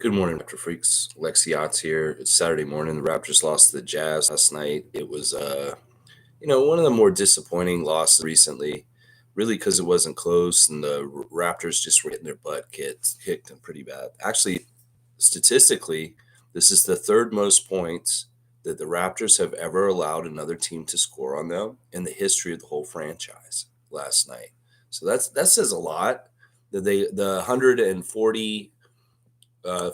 Good morning, Raptor Freaks. Lexi Yachts here. It's Saturday morning. The Raptors lost to the Jazz last night. It was, one of the more disappointing losses recently, really because it wasn't close and the Raptors just were getting their butt kicked and pretty bad. Actually, statistically, this is the third most points that the Raptors have ever allowed another team to score on them in the history of the whole franchise last night. So that says a lot. That the 140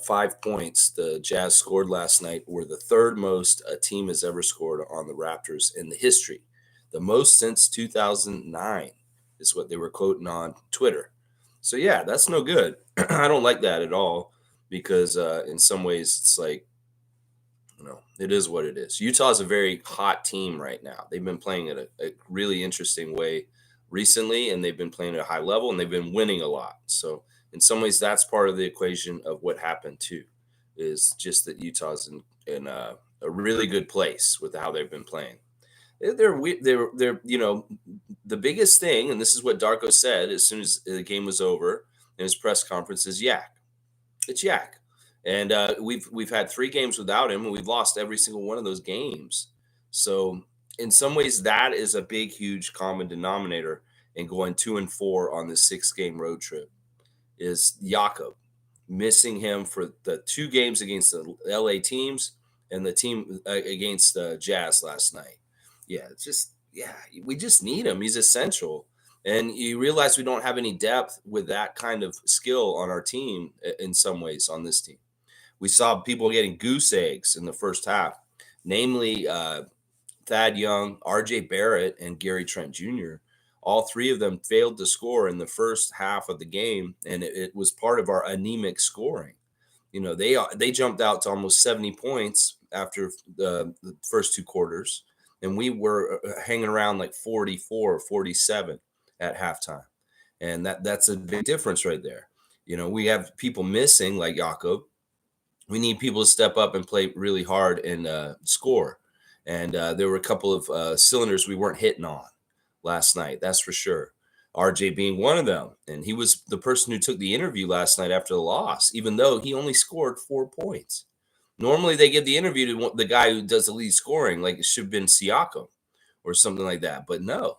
5 points the Jazz scored last night were the third most a team has ever scored on the Raptors in the history. The most since 2009 is what they were quoting on Twitter. So, yeah, that's no good. I don't like that at all because in some ways it's like, it is what it is. Utah is a very hot team right now. They've been playing at a really interesting way recently, and they've been playing at a high level, and they've been winning a lot. So, in some ways, that's part of the equation of what happened too, is just that Utah's in a really good place with how they've been playing. They're the biggest thing, and this is what Darko said as soon as the game was over in his press conference is Yak. It's Yak. And we've had 3 games without him, and we've lost every single one of those games. So in some ways, that is a big, huge common denominator in going 2-4 on this 6-game road trip. Is Jakob missing him for the 2 games against the LA teams and the team against the Jazz last night? Yeah, we just need him. He's essential. And you realize we don't have any depth with that kind of skill on our team in some ways on this team. We saw people getting goose eggs in the first half, namely Thad Young, RJ Barrett, and Gary Trent Jr. All 3 of them failed to score in the first half of the game, and it was part of our anemic scoring. They jumped out to almost 70 points after the first 2 quarters, and we were hanging around like 44 or 47 at halftime. And that's a big difference right there. We have people missing like Jakob. We need people to step up and play really hard and score. And there were a couple of cylinders we weren't hitting on last night. That's for sure. RJ being one of them. And he was the person who took the interview last night after the loss, even though he only scored 4 points. Normally, they give the interview to the guy who does the lead scoring, like it should have been Siakam or something like that. But no,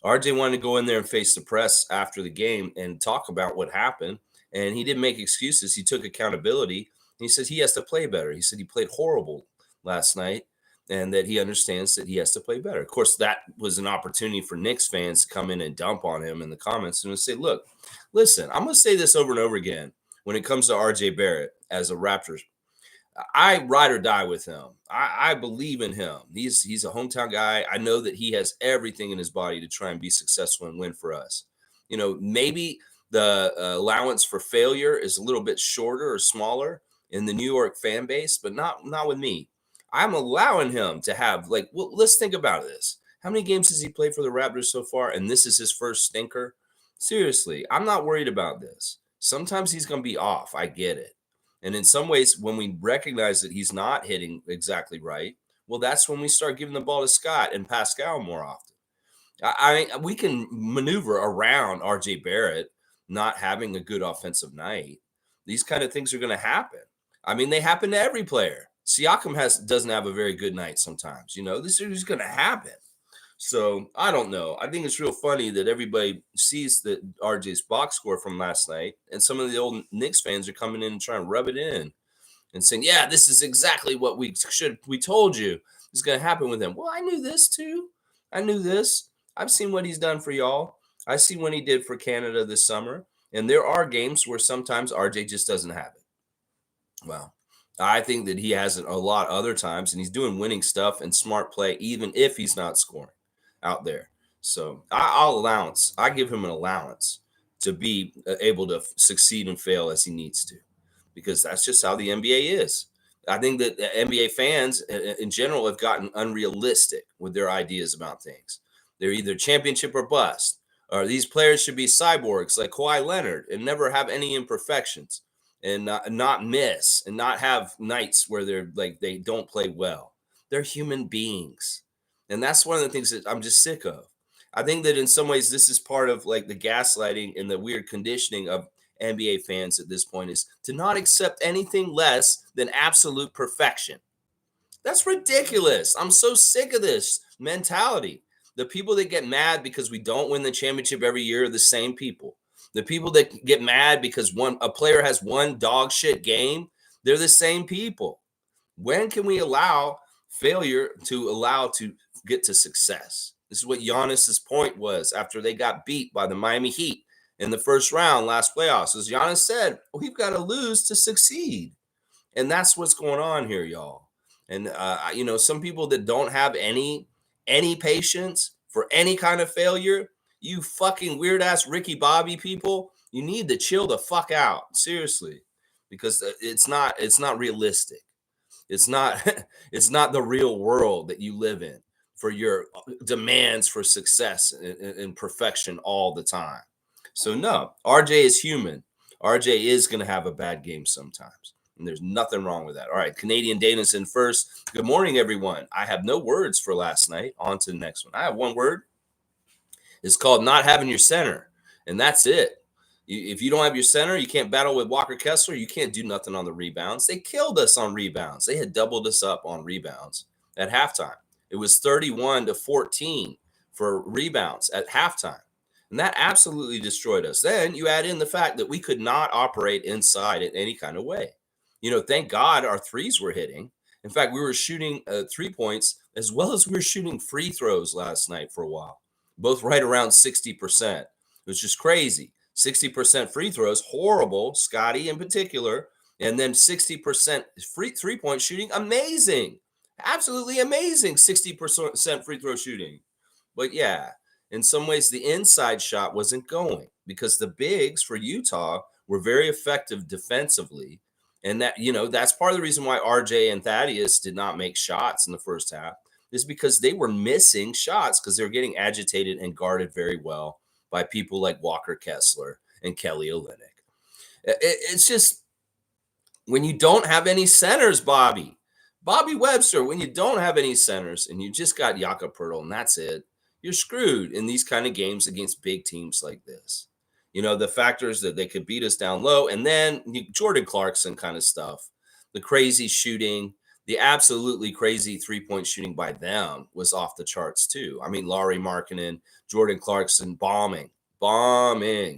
RJ wanted to go in there and face the press after the game and talk about what happened. And he didn't make excuses. He took accountability. And he says he has to play better. He said he played horrible last night and that he understands that he has to play better. Of course, that was an opportunity for Knicks fans to come in and dump on him in the comments and say, look, listen, I'm going to say this over and over again when it comes to RJ Barrett as a Raptors. I ride or die with him. I believe in him. He's a hometown guy. I know that he has everything in his body to try and be successful and win for us. Maybe the allowance for failure is a little bit shorter or smaller in the New York fan base, but not with me. I'm allowing him to have let's think about this. How many games has he played for the Raptors so far? And this is his first stinker. Seriously, I'm not worried about this. Sometimes he's going to be off. I get it. And in some ways, when we recognize that he's not hitting exactly right, well, that's when we start giving the ball to Scott and Pascal more often. We can maneuver around RJ Barrett not having a good offensive night. These kind of things are going to happen. I mean, they happen to every player. Siakam doesn't have a very good night sometimes. This is going to happen. So I don't know. I think it's real funny that everybody sees that RJ's box score from last night, and some of the old Knicks fans are coming in and trying to rub it in and saying, "Yeah, this is exactly what we told you is going to happen with him." Well, I knew this too. I knew this. I've seen what he's done for y'all. I see what he did for Canada this summer, and there are games where sometimes RJ just doesn't have it. Well, I think that he has it a lot other times, and he's doing winning stuff and smart play, even if he's not scoring out there. So I give him an allowance to be able to succeed and fail as he needs to, because that's just how the NBA is. I think that the NBA fans in general have gotten unrealistic with their ideas about things. They're either championship or bust, or these players should be cyborgs like Kawhi Leonard and never have any imperfections and not miss and not have nights where they don't play well. They're human beings. And that's one of the things that I'm just sick of. I think that in some ways this is part of like the gaslighting and the weird conditioning of NBA fans at this point is to not accept anything less than absolute perfection. That's ridiculous. I'm so sick of this mentality. The people that get mad because we don't win the championship every year are the same people. The people that get mad because a player has one dog shit game, they're the same people. When can we allow failure to get to success? This is what Giannis's point was after they got beat by the Miami Heat in the first round last playoffs. As Giannis said, we've got to lose to succeed. And that's what's going on here, y'all. And some people that don't have any patience for any kind of failure, you fucking weird ass Ricky Bobby people, you need to chill the fuck out, seriously, because it's not realistic. It's not it's not the real world that you live in for your demands for success and perfection all the time. So no, RJ is human. RJ is going to have a bad game sometimes. And there's nothing wrong with that. All right, Canadian Danason first. Good morning, everyone. I have no words for last night. On to the next one. I have one word. It's called not having your center. And that's it. If you don't have your center, you can't battle with Walker Kessler. You can't do nothing on the rebounds. They killed us on rebounds. They had doubled us up on rebounds at halftime. It was 31-14 for rebounds at halftime. And that absolutely destroyed us. Then you add in the fact that we could not operate inside in any kind of way. Thank God our threes were hitting. In fact, we were shooting 3 points as well as we were shooting free throws last night for a while, both right around 60%. It was just crazy. 60% free throws, horrible, Scotty in particular, and then 60% free 3-point shooting, amazing, absolutely amazing, 60% free throw shooting. But yeah, in some ways, the inside shot wasn't going because the bigs for Utah were very effective defensively. And that's part of the reason why RJ and Thaddeus did not make shots in the first half is because they were missing shots because they were getting agitated and guarded very well by people like Walker Kessler and Kelly Olynyk. It's just when you don't have any centers, Bobby Webster, when you don't have any centers and you just got Jakob Poeltl and that's it, you're screwed in these kind of games against big teams like this. The factors that they could beat us down low. And then Jordan Clarkson kind of stuff, the crazy shooting, the absolutely crazy 3-point shooting by them was off the charts too. I mean, Lauri Markkanen, Jordan Clarkson bombing,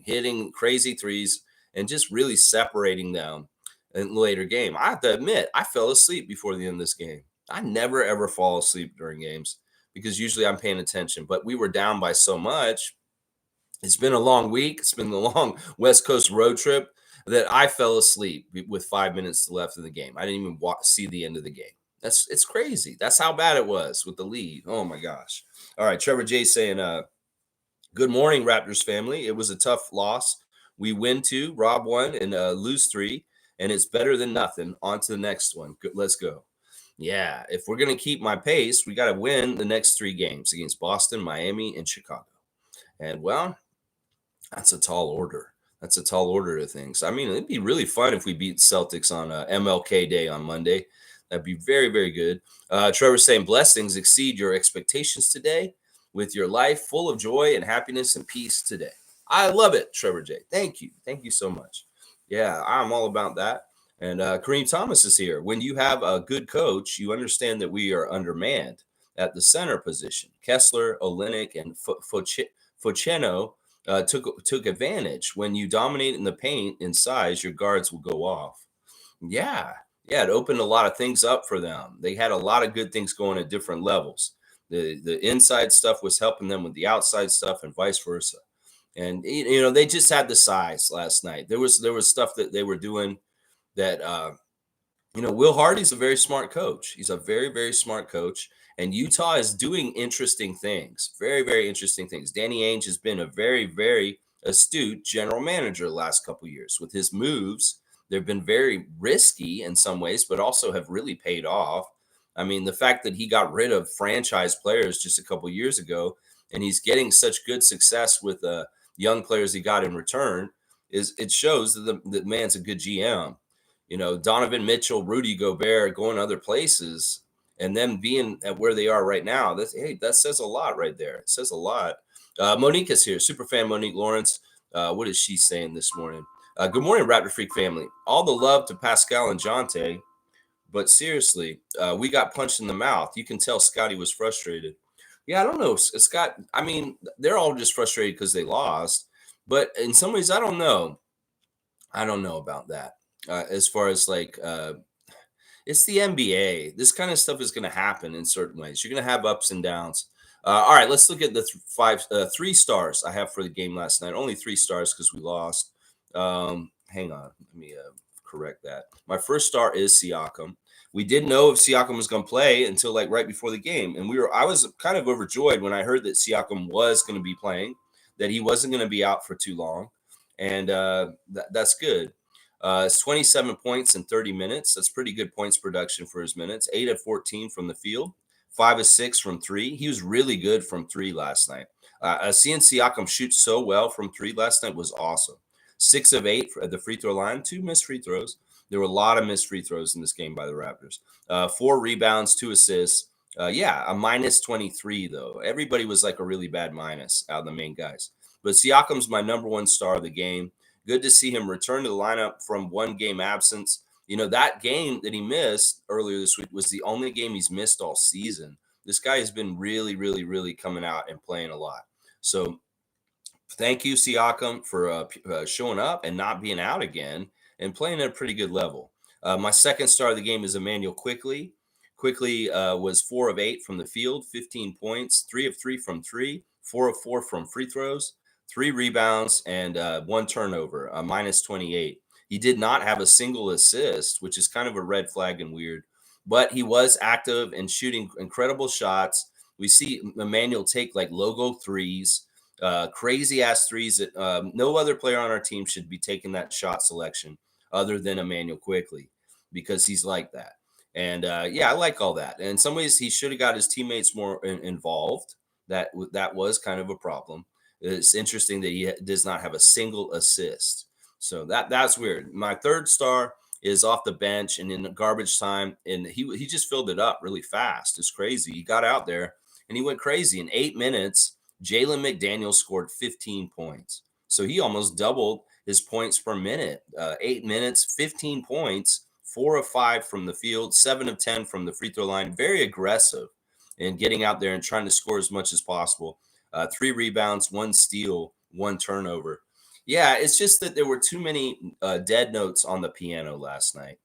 hitting crazy threes and just really separating them in the later game. I have to admit, I fell asleep before the end of this game. I never, ever fall asleep during games because usually I'm paying attention. But we were down by so much. It's been a long week. It's been a long West Coast road trip that I fell asleep with 5 minutes left in the game. I didn't even see the end of the game. It's crazy. That's how bad it was with the lead. Oh, my gosh. All right, Trevor J saying, good morning, Raptors family. It was a tough loss. We win 2, Rob 1, and lose 3, and it's better than nothing. On to the next one. Let's go. Yeah, if we're going to keep my pace, we got to win the next 3 games against Boston, Miami, and Chicago. And, well, that's a tall order. That's a tall order of things. I mean, it'd be really fun if we beat Celtics on MLK Day on Monday. That'd be very, very good. Trevor saying, blessings exceed your expectations today with your life full of joy and happiness and peace today. I love it, Trevor J. Thank you. Thank you so much. Yeah, I'm all about that. And Kareem Thomas is here. When you have a good coach, you understand that we are undermanned at the center position. Kessler, Olynyk, and Focheno took advantage. When you dominate in the paint in size, your guards will go off. Yeah, it opened a lot of things up for them. They had a lot of good things going at different levels. The inside stuff was helping them with the outside stuff and vice versa. And they just had the size last night. There was stuff that they were doing that Will Hardy's a very smart coach. He's a very, very smart coach. And Utah is doing interesting things, very, very interesting things. Danny Ainge has been a very, very astute general manager the last couple of years. With his moves, they've been very risky in some ways, but also have really paid off. I mean, the fact that he got rid of franchise players just a couple of years ago, and he's getting such good success with young players he got in return, it shows that the man's a good GM. Donovan Mitchell, Rudy Gobert going other places, and them being at where they are right now, that says a lot right there. It says a lot. Monique is here. Superfan Monique Lawrence. What is she saying this morning? Good morning, Raptor Freak family. All the love to Pascal and Jonte, but seriously, we got punched in the mouth. You can tell Scotty was frustrated. Yeah, I don't know, Scott. I mean, they're all just frustrated because they lost. But in some ways, I don't know. I don't know about that. As far as like, it's the NBA. This kind of stuff is going to happen in certain ways. You're going to have ups and downs. All right, let's look at the 3 stars I have for the game last night. Only 3 stars because we lost. Hang on, let me correct that. My first star is Siakam. We didn't know if Siakam was going to play until like right before the game, and I was kind of overjoyed when I heard that Siakam was going to be playing, that he wasn't going to be out for too long, and that's good. It's 27 points in 30 minutes. That's pretty good points production for his minutes. 8 of 14 from the field, 5 of 6 from 3. He was really good from 3 last night. Seeing Siakam shoot so well from 3 last night was awesome. 6 of 8 at the free throw line, 2 missed free throws. There were a lot of missed free throws in this game by the Raptors. 4 rebounds, 2 assists. Yeah, a minus 23, though. Everybody was like a really bad minus out of the main guys. But Siakam's my number 1 star of the game. Good to see him return to the lineup from 1 game absence. You know, that game that he missed earlier this week was the only game he's missed all season. This guy has been really, really, really coming out and playing a lot. So thank you, Siakam, for showing up and not being out again and playing at a pretty good level. My second star of the game is Emmanuel Quickley. Quickley was 4 of 8 from the field, 15 points, 3 of 3 from 3, 4 of 4 from free throws, 3 rebounds, and 1 turnover, minus 28. He did not have a single assist, which is kind of a red flag and weird, but he was active and shooting incredible shots. We see Emmanuel take like logo threes, crazy ass threes that no other player on our team should be taking that shot selection other than Emmanuel Quickley, because he's like that. And yeah, I like all that. And in some ways, he should have got his teammates more involved. That was kind of a problem. It's interesting that he does not have a single assist. So that's weird. My third star is off the bench and in the garbage time, and he just filled it up really fast. It's crazy. He got out there and he went crazy. In 8 minutes, Jalen McDaniel scored 15 points. So he almost doubled his points per minute. 8 minutes, 15 points, 4 of 5 from the field, 7 of 10 from the free throw line. Very aggressive in getting out there and trying to score as much as possible. 3 rebounds, 1 steal, 1 turnover. Yeah, it's just that there were too many dead notes on the piano last night.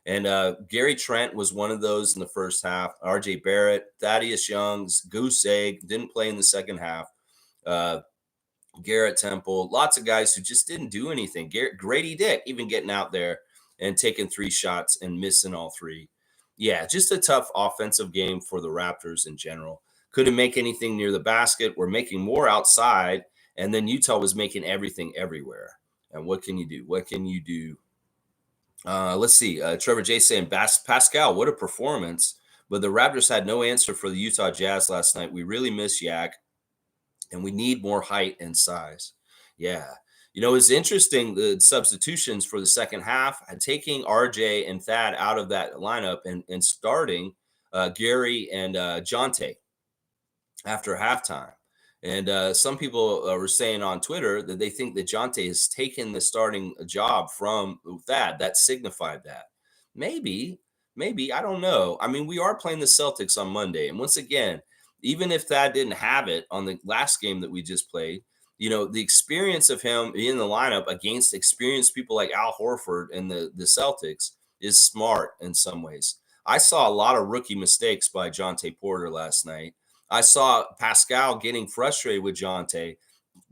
And Gary Trent was one of those in the first half. RJ Barrett, Thaddeus Young's Goose Egg didn't play in the second half. Garrett Temple, lots of guys who just didn't do anything. Grady Dick even getting out there and taking 3 shots and missing all 3. Yeah, just a tough offensive game for the Raptors in general. Couldn't make anything near the basket. We're making more outside. And then Utah was making everything everywhere. And what can you do? What can you do? Let's see. Trevor J saying, Pascal, what a performance. But the Raptors had no answer for the Utah Jazz last night. We really miss Yak, and we need more height and size. Yeah. You know, it's interesting, the substitutions for the second half, taking RJ and Thad out of that lineup and starting Gary and Jonte after halftime. And some people were saying on Twitter that they think that Jonte has taken the starting job from Thad. That signified that. Maybe, I don't know. I mean, we are playing the Celtics on Monday. And once again, even if Thad didn't have it on the last game that we just played, you know, the experience of him in the lineup against experienced people like Al Horford and the Celtics is smart in some ways. I saw a lot of rookie mistakes by Jonte Porter last night. I saw Pascal getting frustrated with Jonte,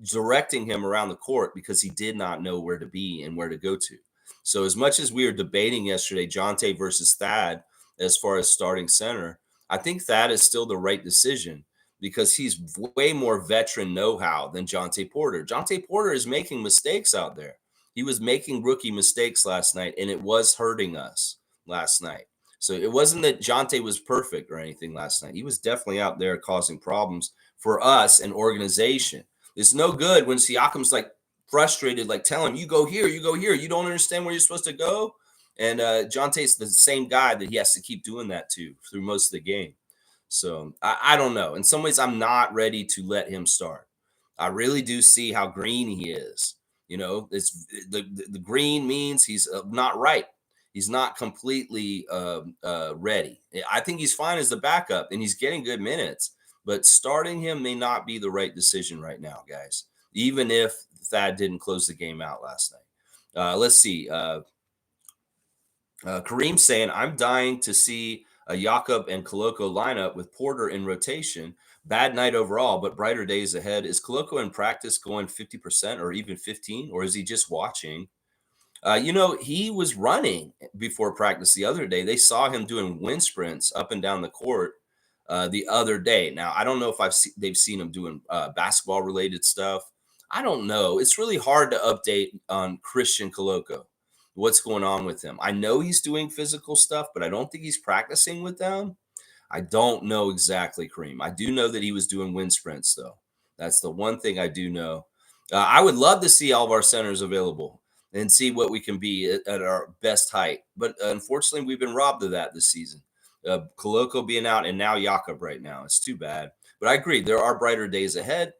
directing him around the court because he did not know where to be and where to go to. So as much as we were debating yesterday, Jonte versus Thad, as far as starting center, I think Thad is still the right decision because he's way more veteran know-how than Jonte Porter. Jonte Porter is making mistakes out there. He was making rookie mistakes last night, and it was hurting us last night. So it wasn't that Jonte was perfect or anything last night. He was definitely out there causing problems for us and organization. It's no good when Siakam's like frustrated, like tell him, you go here, you go here. You don't understand where you're supposed to go. And Jonte's the same guy that he has to keep doing that to through most of the game. So I don't know. In some ways, I'm not ready to let him start. I really do see how green he is. It's the green means he's not right. He's not completely ready. I think he's fine as the backup, and he's getting good minutes. But starting him may not be the right decision right now, guys. Even if Thad didn't close the game out last night. Let's see. Kareem saying, I'm dying to see a Jakob and Koloko lineup with Porter in rotation. Bad night overall, but brighter days ahead. Is Koloko in practice going 50% or even 15, or is he just watching? He was running before practice the other day. They saw him doing wind sprints up and down the court the other day. Now, I don't know if they've seen him doing basketball related stuff. I don't know. It's really hard to update on Christian Koloko, what's going on with him. I know he's doing physical stuff, but I don't think he's practicing with them. I don't know exactly, Kareem. I do know that he was doing wind sprints, though. That's the one thing I do know. I would love to see all of our centers available and see what we can be at our best height. But unfortunately, we've been robbed of that this season. Koloko being out and now Jakob right now. It's too bad. But I agree. There are brighter days ahead.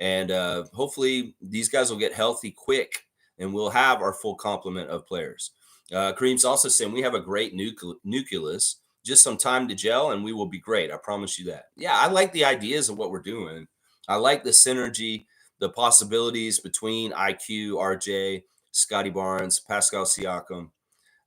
And hopefully these guys will get healthy quick and we'll have our full complement of players. Kareem's also saying we have a great nucleus, just some time to gel and we will be great. I promise you that. Yeah, I like the ideas of what we're doing. I like the synergy, the possibilities between IQ, RJ, Scotty Barnes, Pascal Siakam.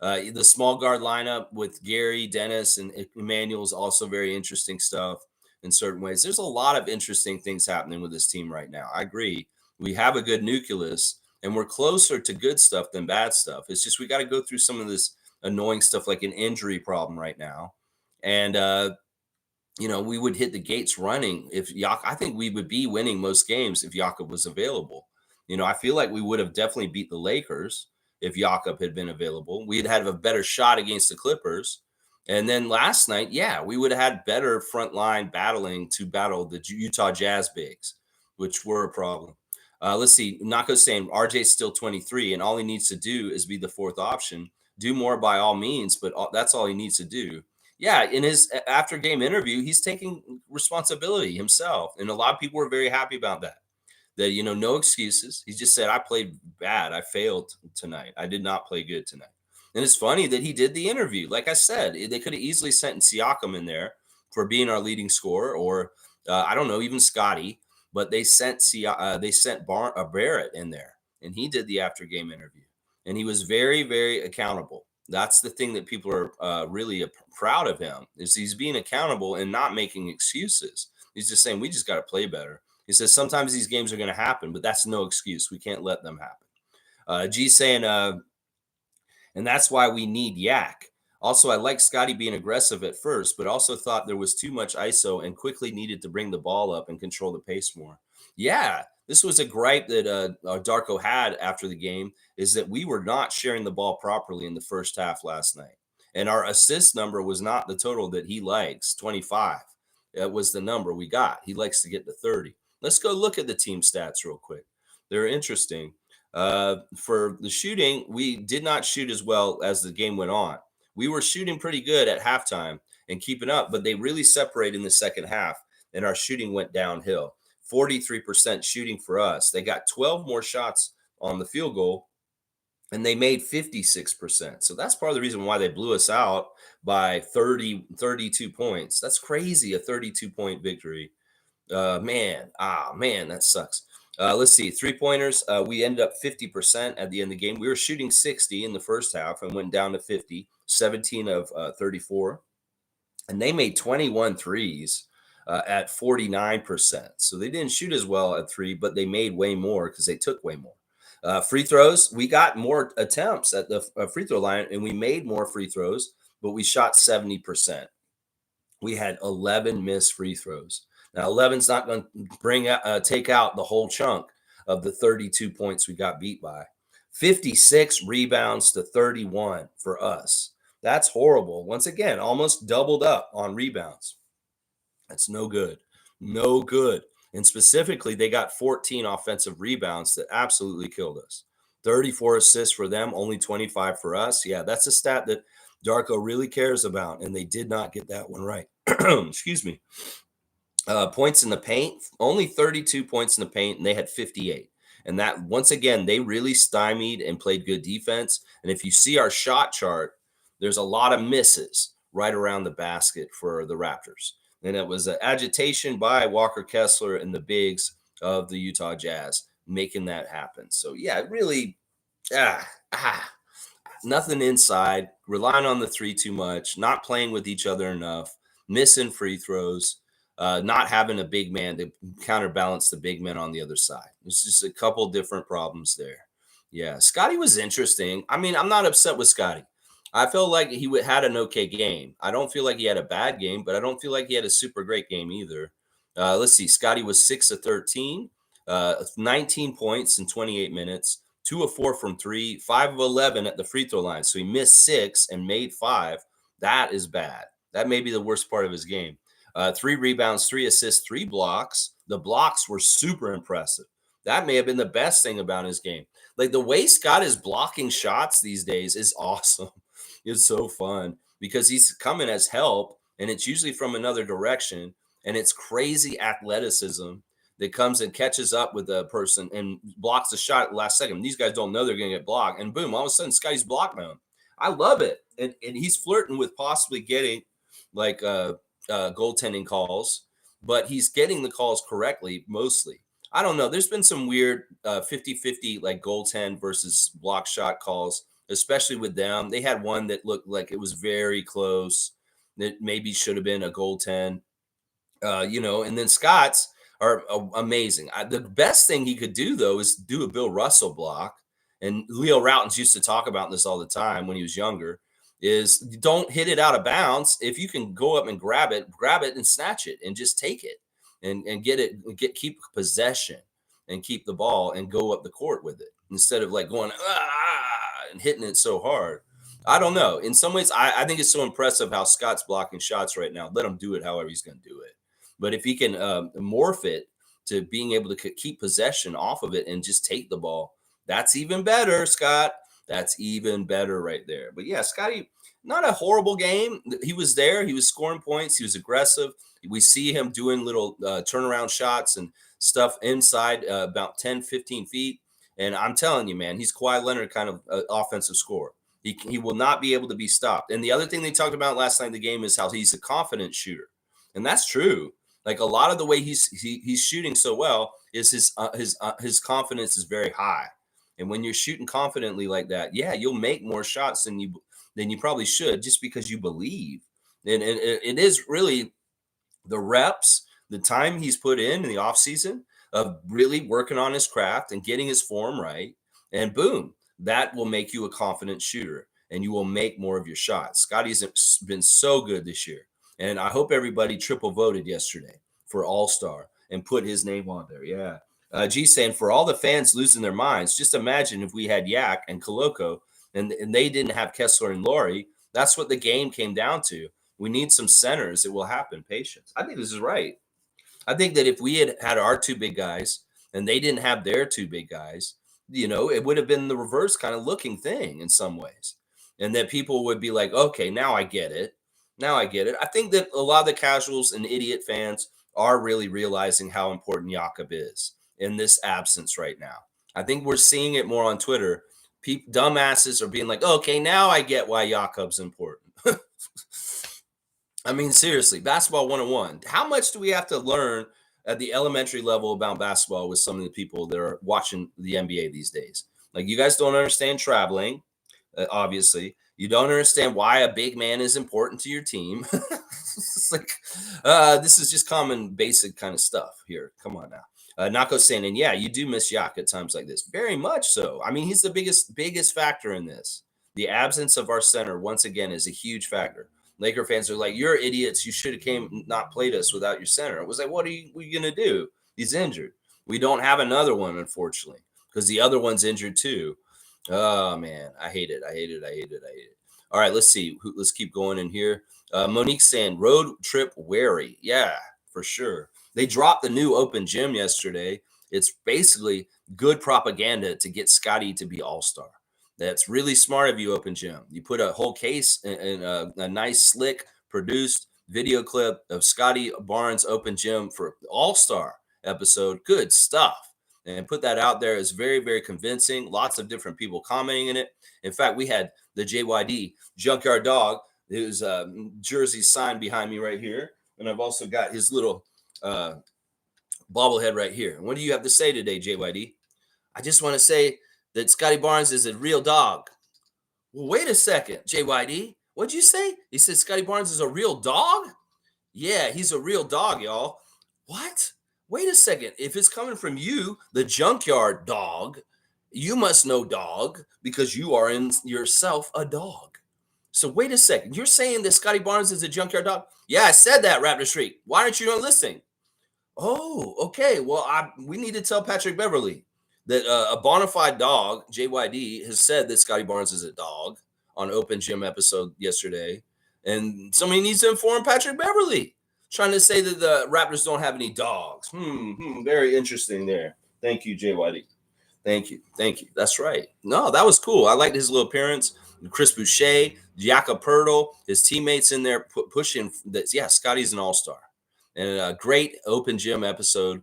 The small guard lineup with Gary, Dennis, and Emmanuel is also very interesting stuff in certain ways. There's a lot of interesting things happening with this team right now. I agree. We have a good nucleus, and we're closer to good stuff than bad stuff. It's just we got to go through some of this annoying stuff like an injury problem right now. And, we would hit the gates running if I think we would be winning most games if Jakob was available. I feel like we would have definitely beat the Lakers if Jakob had been available. We'd have a better shot against the Clippers. And then last night, yeah, we would have had better front line battling to battle the Utah Jazz bigs, which were a problem. Let's see. Nako's saying RJ's still 23, and all he needs to do is be the fourth option. Do more by all means, but that's all he needs to do. Yeah, in his after game interview, he's taking responsibility himself. And a lot of people were very happy about that. That, no excuses. He just said, I played bad. I failed tonight. I did not play good tonight. And it's funny that he did the interview. Like I said, they could have easily sent Siakam in there for being our leading scorer, or I don't know, even Scotty. But they sent Barrett in there, and he did the after game interview, and he was very, very accountable. That's the thing that people are really proud of him, is he's being accountable and not making excuses. He's just saying we just got to play better. He says sometimes these games are going to happen, but that's no excuse. We can't let them happen. G saying, and that's why we need Yak. Also, I like Scotty being aggressive at first, but also thought there was too much ISO and quickly needed to bring the ball up and control the pace more. Yeah, this was a gripe that Darko had after the game, is that we were not sharing the ball properly in the first half last night. And our assist number was not the total that he likes, 25. That was the number we got. He likes to get to 30. Let's go look at the team stats real quick. They're interesting. For the shooting, we did not shoot as well as the game went on. We were shooting pretty good at halftime and keeping up, but they really separated in the second half, and our shooting went downhill. 43% shooting for us. They got 12 more shots on the field goal, and they made 56%. So that's part of the reason why they blew us out by 32 points. That's crazy, a 32-point victory. Man, that sucks. Let's see, 3-pointers. We ended up 50% at the end of the game. We were shooting 60 in the first half and went down to 50, 17 of 34. And they made 21 threes at 49%. So they didn't shoot as well at three, but they made way more because they took way more. Free throws, we got more attempts at the free throw line, and we made more free throws, but we shot 70%. We had 11 missed free throws. Now, 11's not going to take out the whole chunk of the 32 points we got beat by. 56 rebounds to 31 for us. That's horrible. Once again, almost doubled up on rebounds. That's no good. No good. And specifically, they got 14 offensive rebounds that absolutely killed us. 34 assists for them, only 25 for us. Yeah, that's a stat that Darko really cares about, and they did not get that one right. Excuse me. Points in the paint, only 32 points in the paint, and they had 58. And that, once again, they really stymied and played good defense. And if you see our shot chart, there's a lot of misses right around the basket for the Raptors. And it was an agitation by Walker Kessler and the bigs of the Utah Jazz making that happen. So, yeah, really, ah, ah, nothing inside, relying on the three too much, not playing with each other enough, missing free throws, not having a big man to counterbalance the big men on the other side. There's just a couple different problems there. Yeah, Scotty was interesting. I mean, I'm not upset with Scotty. I feel like he had an okay game. I don't feel like he had a bad game, but I don't feel like he had a super great game either. Let's see. Scotty was 6 of 13, 19 points in 28 minutes, 2 of 4 from 3, 5 of 11 at the free throw line. So he missed 6 and made 5. That is bad. That may be the worst part of his game. 3 rebounds, 3 assists, 3 blocks. The blocks were super impressive. That may have been the best thing about his game. Like the way Scott is blocking shots these days is awesome. It's so fun because he's coming as help, and it's usually from another direction, and it's crazy athleticism that comes and catches up with the person and blocks the shot at the last second. These guys don't know they're going to get blocked, and boom, all of a sudden Scotty's blocked them. I love it, and he's flirting with possibly getting like goaltending calls, but he's getting the calls correctly mostly. I don't know. There's been some weird 50-50 like goaltend versus block shot calls, especially with them. They had one that looked like it was very close. That maybe should have been a goaltend, and then Scott's are amazing. The best thing he could do, though, is do a Bill Russell block. And Leo Routins used to talk about this all the time when he was younger, is don't hit it out of bounds. If you can go up and grab it and snatch it and just take it and keep possession and keep the ball and go up the court with it instead of like going and hitting it so hard. I don't know. In some ways, I think it's so impressive how Scott's blocking shots right now. Let him do it however he's going to do it. But if he can morph it to being able to keep possession off of it and just take the ball, that's even better, Scott. That's even better right there. But yeah, Scotty, not a horrible game. He was there. He was scoring points. He was aggressive. We see him doing little turnaround shots and stuff inside about 10, 15 feet. And I'm telling you, man, he's Kawhi Leonard kind of offensive scorer. He will not be able to be stopped. And the other thing they talked about last night in the game is how he's a confident shooter. And that's true. Like a lot of the way he's shooting so well is his confidence is very high. And when you're shooting confidently like that, yeah, you'll make more shots than you probably should just because you believe. And it is really the reps, the time he's put in the offseason of really working on his craft and getting his form right. And boom, that will make you a confident shooter and you will make more of your shots. Scotty's been so good this year. And I hope everybody triple voted yesterday for All-Star and put his name on there. Yeah. G saying, for all the fans losing their minds, just imagine if we had Yak and Koloko and they didn't have Kessler and Laurie. That's what the game came down to. We need some centers. It will happen. Patience. I think this is right. I think that if we had our 2 big guys and they didn't have their 2 big guys, it would have been the reverse kind of looking thing in some ways. And that people would be like, okay, now I get it. I think that a lot of the casuals and idiot fans are really realizing how important Jakob is in this absence right now. I think we're seeing it more on Twitter. Dumbasses are being like, okay, now I get why Jakob's important. I mean, seriously, basketball 101. How much do we have to learn at the elementary level about basketball with some of the people that are watching the NBA these days? Like, you guys don't understand traveling, obviously. You don't understand why a big man is important to your team. It's like, this is just common, basic kind of stuff here. Come on now. Nako saying, and yeah, you do miss Yak at times like this. Very much so. I mean, he's the biggest factor in this. The absence of our center, once again, is a huge factor. Laker fans are like, you're idiots. You should have not played us without your center. It was like, what are you going to do? He's injured. We don't have another one, unfortunately, because the other one's injured too. Oh, man. I hate it. All right, let's see. Let's keep going in here. Monique saying, road trip wary. Yeah, for sure. They dropped the new open gym yesterday. It's basically good propaganda to get Scotty to be all-star. That's really smart of you, Open Gym. You put a whole case in a nice, slick, produced video clip of Scotty Barnes Open Gym for All-Star episode. Good stuff. and put that out there. It's very, very convincing. Lots of different people commenting in it. In fact, we had the JYD Junkyard Dog, whose jersey signed behind me right here. And I've also got his little bobblehead right here. What do you have to say today, JYD? I just want to say that Scotty Barnes is a real dog. Well, wait a second, JYD. What'd you say? He said Scotty Barnes is a real dog? Yeah, he's a real dog, y'all. What? Wait a second. If it's coming from you, the Junkyard Dog, you must know dog because you are in yourself a dog. So wait a second. You're saying that Scotty Barnes is a Junkyard Dog? Yeah, I said that, Raptor Street. Why aren't you listening? Oh, okay. Well, we need to tell Patrick Beverly that a bona fide dog, JYD, has said that Scotty Barnes is a dog on Open Gym episode yesterday. And somebody needs to inform Patrick Beverly, trying to say that the Raptors don't have any dogs. Very interesting there. Thank you, JYD. Thank you. That's right. No, that was cool. I liked his little appearance. Chris Boucher, Jakob Pertl, his teammates in there pushing. Yeah, Scotty's an all-star. And a great Open Gym episode.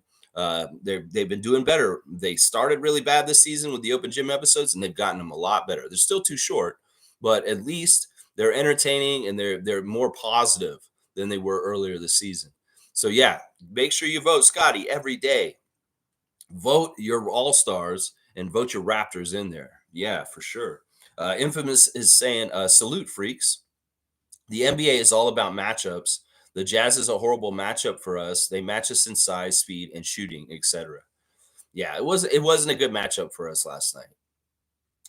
They've been doing better. They started really bad this season with the Open Gym episodes, and they've gotten them a lot better. They're still too short, but at least they're entertaining and they're more positive than they were earlier this season. So yeah, make sure you vote Scotty every day. Vote your all-stars and vote your Raptors in there. Yeah, for sure. Infamous is saying, salute freaks. The NBA is all about matchups. The Jazz is a horrible matchup for us. They match us in size, speed, and shooting, etc. Yeah, it wasn't a good matchup for us last night.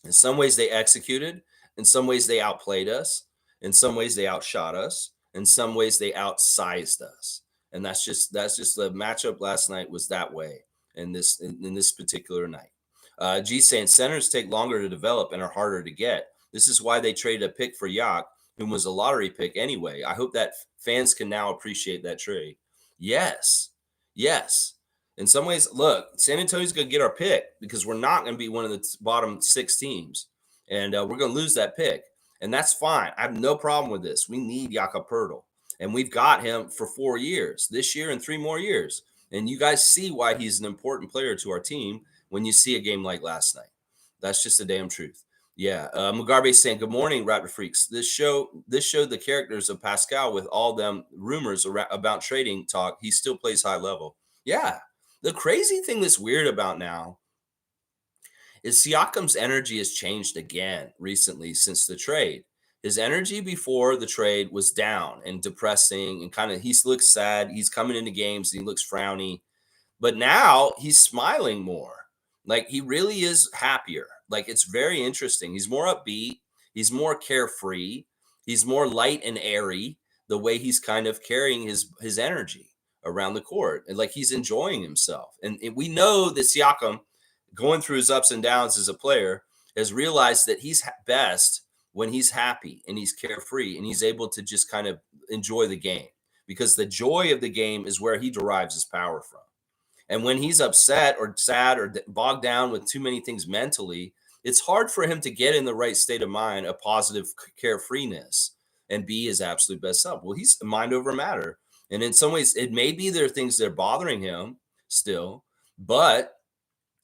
In some ways, they executed. In some ways, they outplayed us. In some ways, they outshot us. In some ways, they outsized us. And that's just the matchup last night was that way in this particular night. G saying centers take longer to develop and are harder to get. This is why they traded a pick for Yak, whom was a lottery pick anyway. I hope that fans can now appreciate that trade. Yes. In some ways, look, San Antonio's going to get our pick because we're not going to be one of the bottom 6 teams. And we're going to lose that pick. And that's fine. I have no problem with this. We need Jakob Pertl. And we've got him for 4 years, this year and 3 more years. And you guys see why he's an important player to our team when you see a game like last night. That's just the damn truth. Yeah, Mugabe saying, good morning, Raptor Freaks. This showed the characters of Pascal with all them rumors about trading talk. He still plays high level. Yeah, the crazy thing that's weird about now is Siakam's energy has changed again recently since the trade. His energy before the trade was down and depressing and kind of he looks sad. He's coming into games and he looks frowny. But now he's smiling more. Like he really is happier. Like it's very interesting. He's more upbeat. He's more carefree. He's more light and airy. The way he's kind of carrying his energy around the court, and like he's enjoying himself. And we know that Siakam, going through his ups and downs as a player, has realized that he's best when he's happy and he's carefree and he's able to just kind of enjoy the game, because the joy of the game is where he derives his power from. And when he's upset or sad or bogged down with too many things mentally, it's hard for him to get in the right state of mind, a positive carefreeness, and be his absolute best self. Well, he's mind over matter. And in some ways, it may be there are things that are bothering him still, but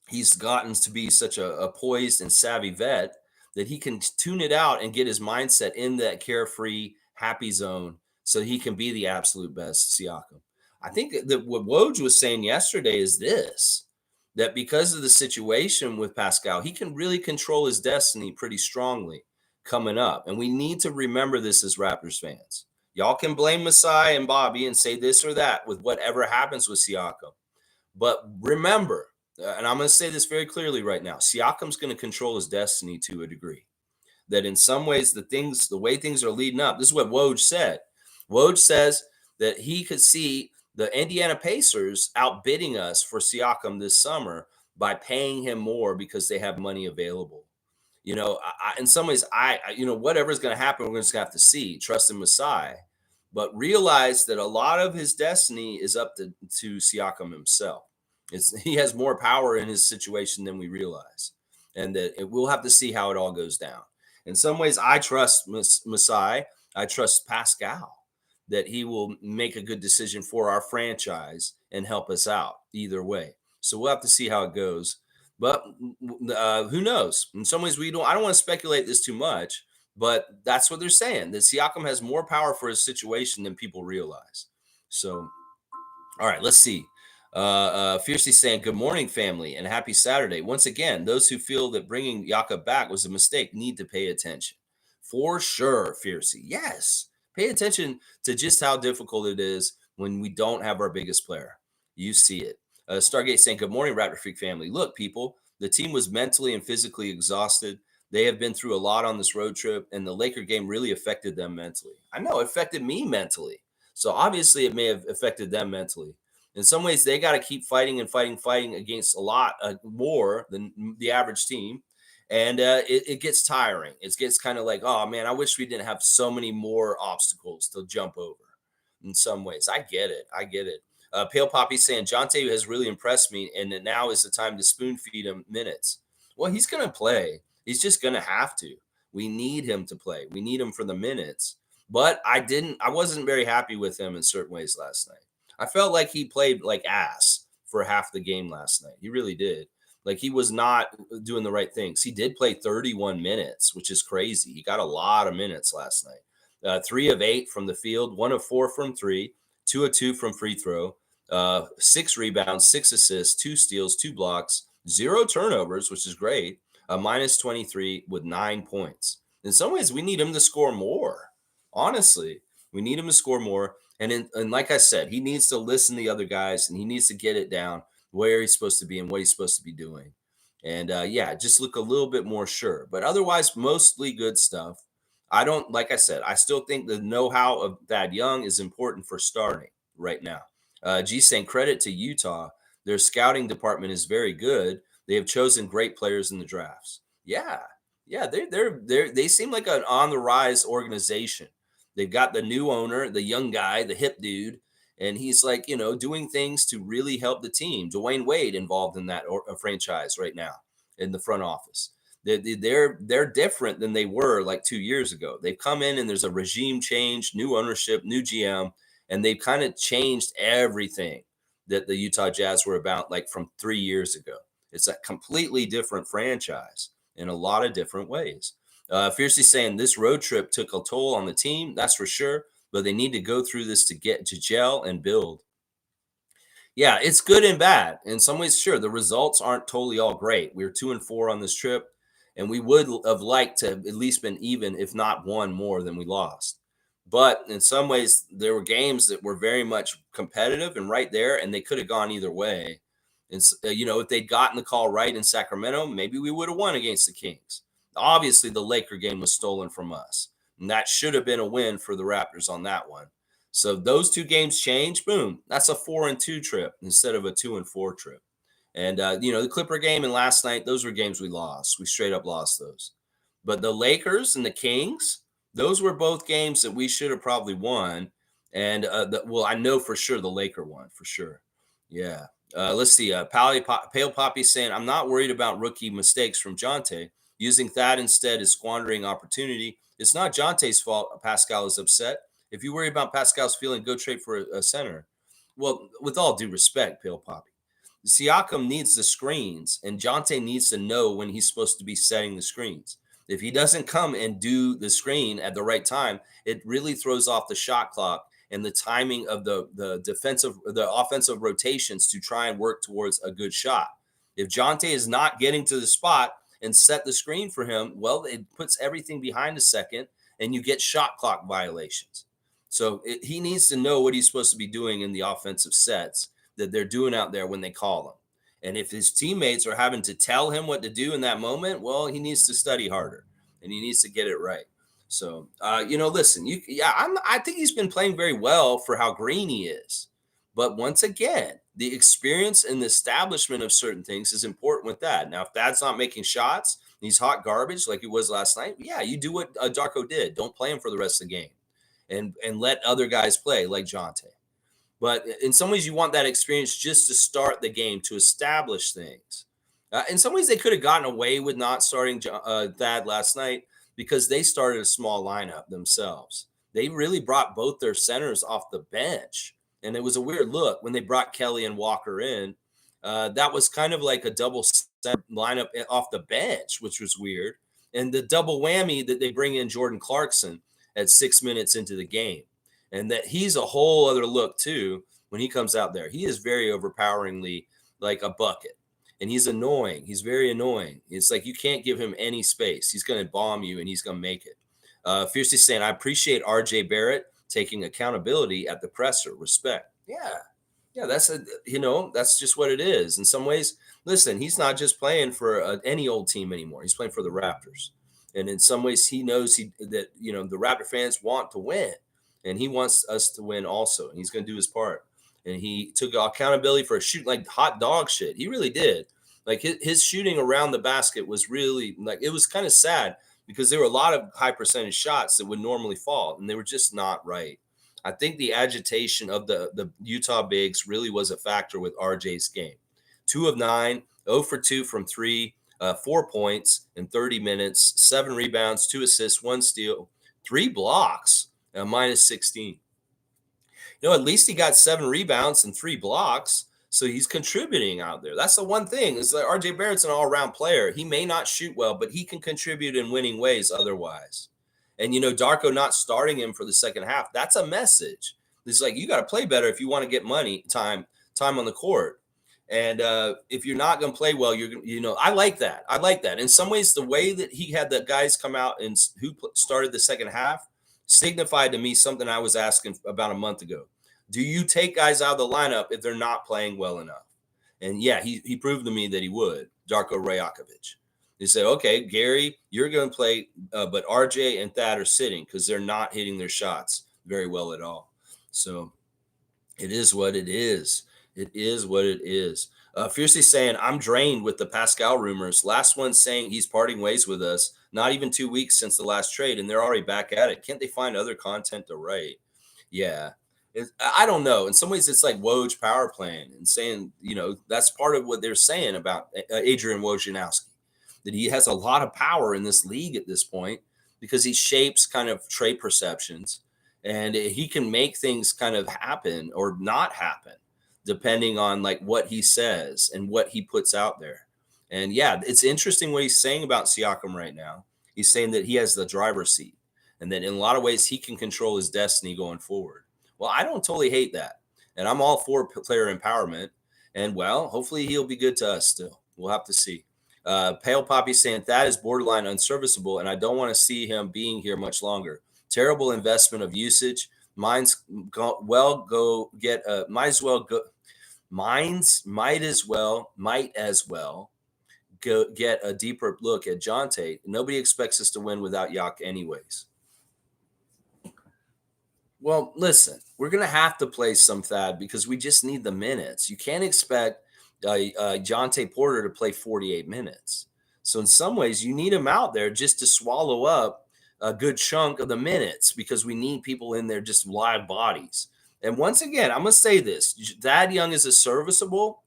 he's gotten to be such a poised and savvy vet that he can tune it out and get his mindset in that carefree, happy zone so he can be the absolute best Siakam. I think that what Woj was saying yesterday is this, that because of the situation with Pascal, he can really control his destiny pretty strongly coming up. And we need to remember this as Raptors fans. Y'all can blame Masai and Bobby and say this or that with whatever happens with Siakam. But remember, and I'm going to say this very clearly right now, Siakam's going to control his destiny to a degree. That in some ways, the way things are leading up, this is what Woj said. Woj says that he could see the Indiana Pacers outbidding us for Siakam this summer by paying him more because they have money available. You know, in some ways, whatever's going to happen, we're just going to have to see. Trust in Masai, but realize that a lot of his destiny is up to Siakam himself. He has more power in his situation than we realize, and that we'll have to see how it all goes down. In some ways, I trust Masai. I trust Pascal that he will make a good decision for our franchise and help us out either way. So we'll have to see how it goes. But who knows? In some ways, I don't want to speculate this too much, but that's what they're saying. That Siakam has more power for his situation than people realize. So, all right, let's see. Fiercely saying, "Good morning, family, and happy Saturday." Once again, those who feel that bringing Yaka back was a mistake need to pay attention. For sure, Fiercely. Yes, pay attention to just how difficult it is when we don't have our biggest player. You see it. Stargate saying, "Good morning, Raptor Freak family. Look, people, the team was mentally and physically exhausted. They have been through a lot on this road trip, and the Laker game really affected them mentally. I know it affected me mentally. So obviously, it may have affected them mentally. In some ways, they got to keep fighting and fighting against a lot more than the average team. And it gets tiring. It gets kind of like, oh man, I wish we didn't have so many more obstacles to jump over. In some ways, I get it. I get it. Pale Poppy saying Jonte has really impressed me, and that now is the time to spoon feed him minutes. Well, he's going to play. He's just going to have to. We need him to play. We need him for the minutes. But I wasn't very happy with him in certain ways last night. I felt like he played like ass for half the game last night. He really did. Like he was not doing the right things. He did play 31 minutes, which is crazy. He got a lot of minutes last night. 3 of 8 from the field, 1 of 4 from 3, 2 of 2 from free throw, 6 rebounds, 6 assists, 2 steals, 2 blocks, 0 turnovers, which is great. A minus 23 with 9 points. In some ways, we need him to score more. Honestly, we need him to score more. And like I said, he needs to listen to the other guys, and he needs to get it down where he's supposed to be and what he's supposed to be doing. And yeah, just look a little bit more sure. But otherwise, mostly good stuff. Like I said, I still think the know-how of Thad Young is important for starting right now. G saying credit to Utah. Their scouting department is very good. They have chosen great players in the drafts. Yeah. Yeah, they seem like an on the rise organization. They've got the new owner, the young guy, the hip dude, and he's like, doing things to really help the team. Dwayne Wade involved in that franchise right now in the front office. They're different than they were like 2 years ago. They've come in and there's a regime change, new ownership, new GM, and they've kind of changed everything that the Utah Jazz were about like from 3 years ago. It's a completely different franchise in a lot of different ways. Fiercely saying this road trip took a toll on the team, that's for sure, but they need to go through this to get to gel and build. Yeah, it's good and bad. In some ways, sure, the results aren't totally all great. We were 2-4 on this trip, and we would have liked to have at least been even, if not one more than we lost. But in some ways, there were games that were very much competitive and right there, and they could have gone either way. And if they'd gotten the call right in Sacramento, maybe we would have won against the Kings. Obviously, the Laker game was stolen from us, and that should have been a win for the Raptors on that one. So those 2 games change. Boom, that's a 4-2 trip instead of a 2-4 trip. And the Clipper game and last night, those were games we lost. We straight up lost those. But the Lakers and the Kings, those were both games that we should have probably won. And I know for sure the Laker won for sure. Yeah. Let's see. Pale Poppy saying, I'm not worried about rookie mistakes from Jonte. Using Thad instead is squandering opportunity. It's not Jonte's fault Pascal is upset. If you worry about Pascal's feeling, go trade for a center. Well, with all due respect, Pale Poppy, Siakam needs the screens, and Jonte needs to know when he's supposed to be setting the screens. If he doesn't come and do the screen at the right time, it really throws off the shot clock and the timing of the offensive rotations to try and work towards a good shot. If Jonte is not getting to the spot and set the screen for him, well, it puts everything behind a second and you get shot clock violations. So he needs to know what he's supposed to be doing in the offensive sets that they're doing out there when they call him. And if his teammates are having to tell him what to do in that moment, well, he needs to study harder and he needs to get it right. So, listen, I think he's been playing very well for how green he is. But once again, the experience and the establishment of certain things is important with that. Now, if Thad's not making shots, he's hot garbage like he was last night. Yeah, you do what Darko did. Don't play him for the rest of the game, and let other guys play like Jonte. But in some ways, you want that experience just to start the game, to establish things. In some ways, they could have gotten away with not starting Thad last night because they started a small lineup themselves. They really brought both their centers off the bench. And it was a weird look when they brought Kelly and Walker in. That was kind of like a double lineup off the bench, which was weird. And the double whammy that they bring in Jordan Clarkson at 6 minutes into the game. And that he's a whole other look too when he comes out there. He is very overpoweringly like a bucket. And he's annoying. He's very annoying. It's like you can't give him any space. He's going to bomb you and he's going to make it. Fiercely saying, I appreciate RJ Barrett taking accountability at the presser. Respect. Yeah, that's just what it is. In some ways, listen, he's not just playing for any old team anymore. He's playing for the Raptors, and in some ways, he knows that the Raptor fans want to win, and he wants us to win also. And he's going to do his part. And he took accountability for shooting like hot dog shit. He really did. Like his shooting around the basket was really like it was kind of sad because there were a lot of high percentage shots that would normally fall, and they were just not right. I think the agitation of the Utah bigs really was a factor with RJ's game. 2 of 9, 0 for 2 from 3, 4 points in 30 minutes, 7 rebounds, 2 assists, 1 steal, 3 blocks, minus 16. At least he got 7 rebounds and 3 blocks. So he's contributing out there. That's the one thing. It's like RJ Barrett's an all-around player. He may not shoot well, but he can contribute in winning ways otherwise. And, Darko not starting him for the second half, that's a message. It's like, you got to play better if you want to get time on the court. And if you're not going to play well, I like that. I like that. In some ways, the way that he had the guys come out and who started the second half signified to me something I was asking about a month ago. Do you take guys out of the lineup if they're not playing well enough? And yeah, he proved to me that he would, Darko Rajakovic. He said, okay, Gary, you're going to play, but RJ and Thad are sitting because they're not hitting their shots very well at all. So it is what it is. It is what it is. Fiercely saying, I'm drained with the Pascal rumors. Last one saying he's parting ways with us. Not even 2 weeks since the last trade, and they're already back at it. Can't they find other content to write? Yeah. I don't know. In some ways, it's like Woj power playing and saying, that's part of what they're saying about Adrian Wojnarowski, that he has a lot of power in this league at this point because he shapes kind of trade perceptions and he can make things kind of happen or not happen depending on like what he says and what he puts out there. And yeah, it's interesting what he's saying about Siakam right now. He's saying that he has the driver's seat and that in a lot of ways he can control his destiny going forward. Well, I don't totally hate that. And I'm all for player empowerment. And well, hopefully he'll be good to us still. We'll have to see. Pale Poppy saying that is borderline unserviceable, and I don't want to see him being here much longer. Terrible investment of usage. Might as well get a deeper look at Jonte. Nobody expects us to win without Yak anyways. Well, listen, we're going to have to play some Thad because we just need the minutes. You can't expect Jonte Porter to play 48 minutes. So in some ways, you need him out there just to swallow up a good chunk of the minutes because we need people in there, just live bodies. And once again, I'm going to say this. Thad Young is a serviceable.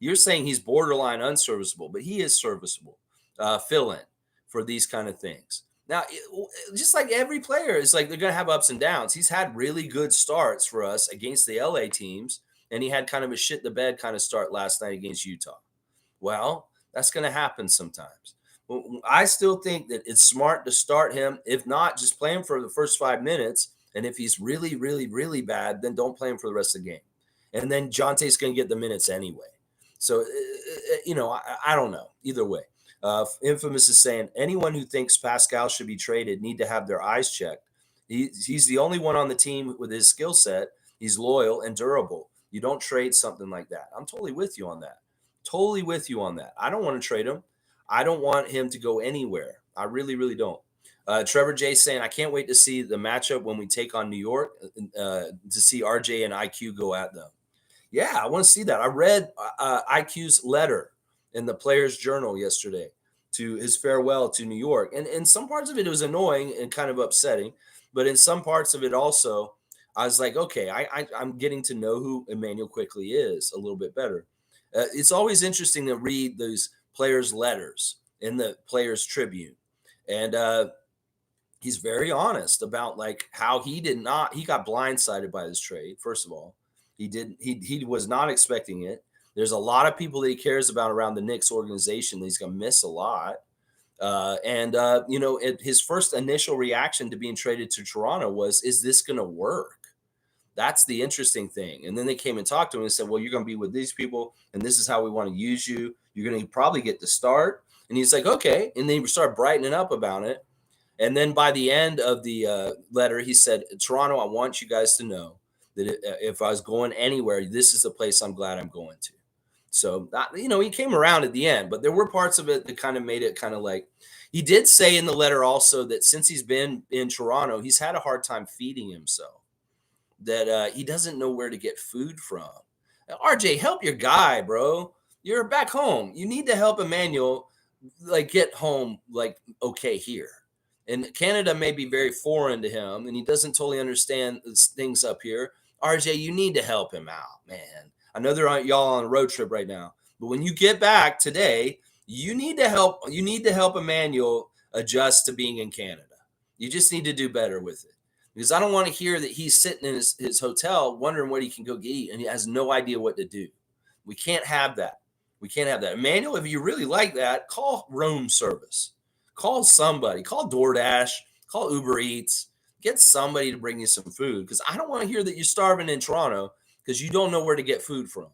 You're saying he's borderline unserviceable, but he is serviceable. Fill-in for these kind of things. Now, just like every player, it's like they're going to have ups and downs. He's had really good starts for us against the LA teams, and he had kind of a shit-the-bed kind of start last night against Utah. Well, that's going to happen sometimes. I still think that it's smart to start him. If not, just play him for the first 5 minutes, and if he's really, really, really bad, then don't play him for the rest of the game. And then Jonte's going to get the minutes anyway. So, I don't know. Either way. Infamous is saying anyone who thinks Pascal should be traded need to have their eyes checked. He's the only one on the team with his skill set. He's loyal and durable. You don't trade something like that. I'm totally with you on that. Totally with you on that. I don't want to trade him. I don't want him to go anywhere. I really, really don't. Trevor J saying, I can't wait to see the matchup when we take on New York to see RJ and IQ go at them. Yeah, I want to see that. I read IQ's letter in the Players Journal yesterday to his farewell to New York. And in some parts of it was annoying and kind of upsetting. But in some parts of it also, I was like, okay, I'm getting to know who Emmanuel Quickley is a little bit better. It's always interesting to read those players' letters in the Players Tribune. And he's very honest about like how he got blindsided by this trade. First of all, he was not expecting it. There's a lot of people that he cares about around the Knicks organization that he's going to miss a lot. His first initial reaction to being traded to Toronto was, is this going to work? That's the interesting thing. And then they came and talked to him and said, well, you're going to be with these people, and this is how we want to use you. You're going to probably get the start. And he's like, okay. And then he started brightening up about it. And then by the end of the letter, he said, Toronto, I want you guys to know that if I was going anywhere, this is the place I'm glad I'm going to. So, he came around at the end, but there were parts of it that kind of made it kind of like, he did say in the letter also that since he's been in Toronto, he's had a hard time feeding himself, that he doesn't know where to get food from. RJ, help your guy, bro. You're back home. You need to help Emmanuel, like, get home, like, okay here. And Canada may be very foreign to him, and he doesn't totally understand things up here. RJ, you need to help him out, man. I know they're y'all on a road trip right now, but when you get back today, you need to help. You need to help Emmanuel adjust to being in Canada. You just need to do better with it, because I don't want to hear that he's sitting in his hotel wondering what he can go get eat, and he has no idea what to do. We can't have that. We can't have that. Emmanuel, if you really like that, call room service. Call somebody. Call DoorDash. Call Uber Eats. Get somebody to bring you some food, because I don't want to hear that you're starving in Toronto because you don't know where to get food from.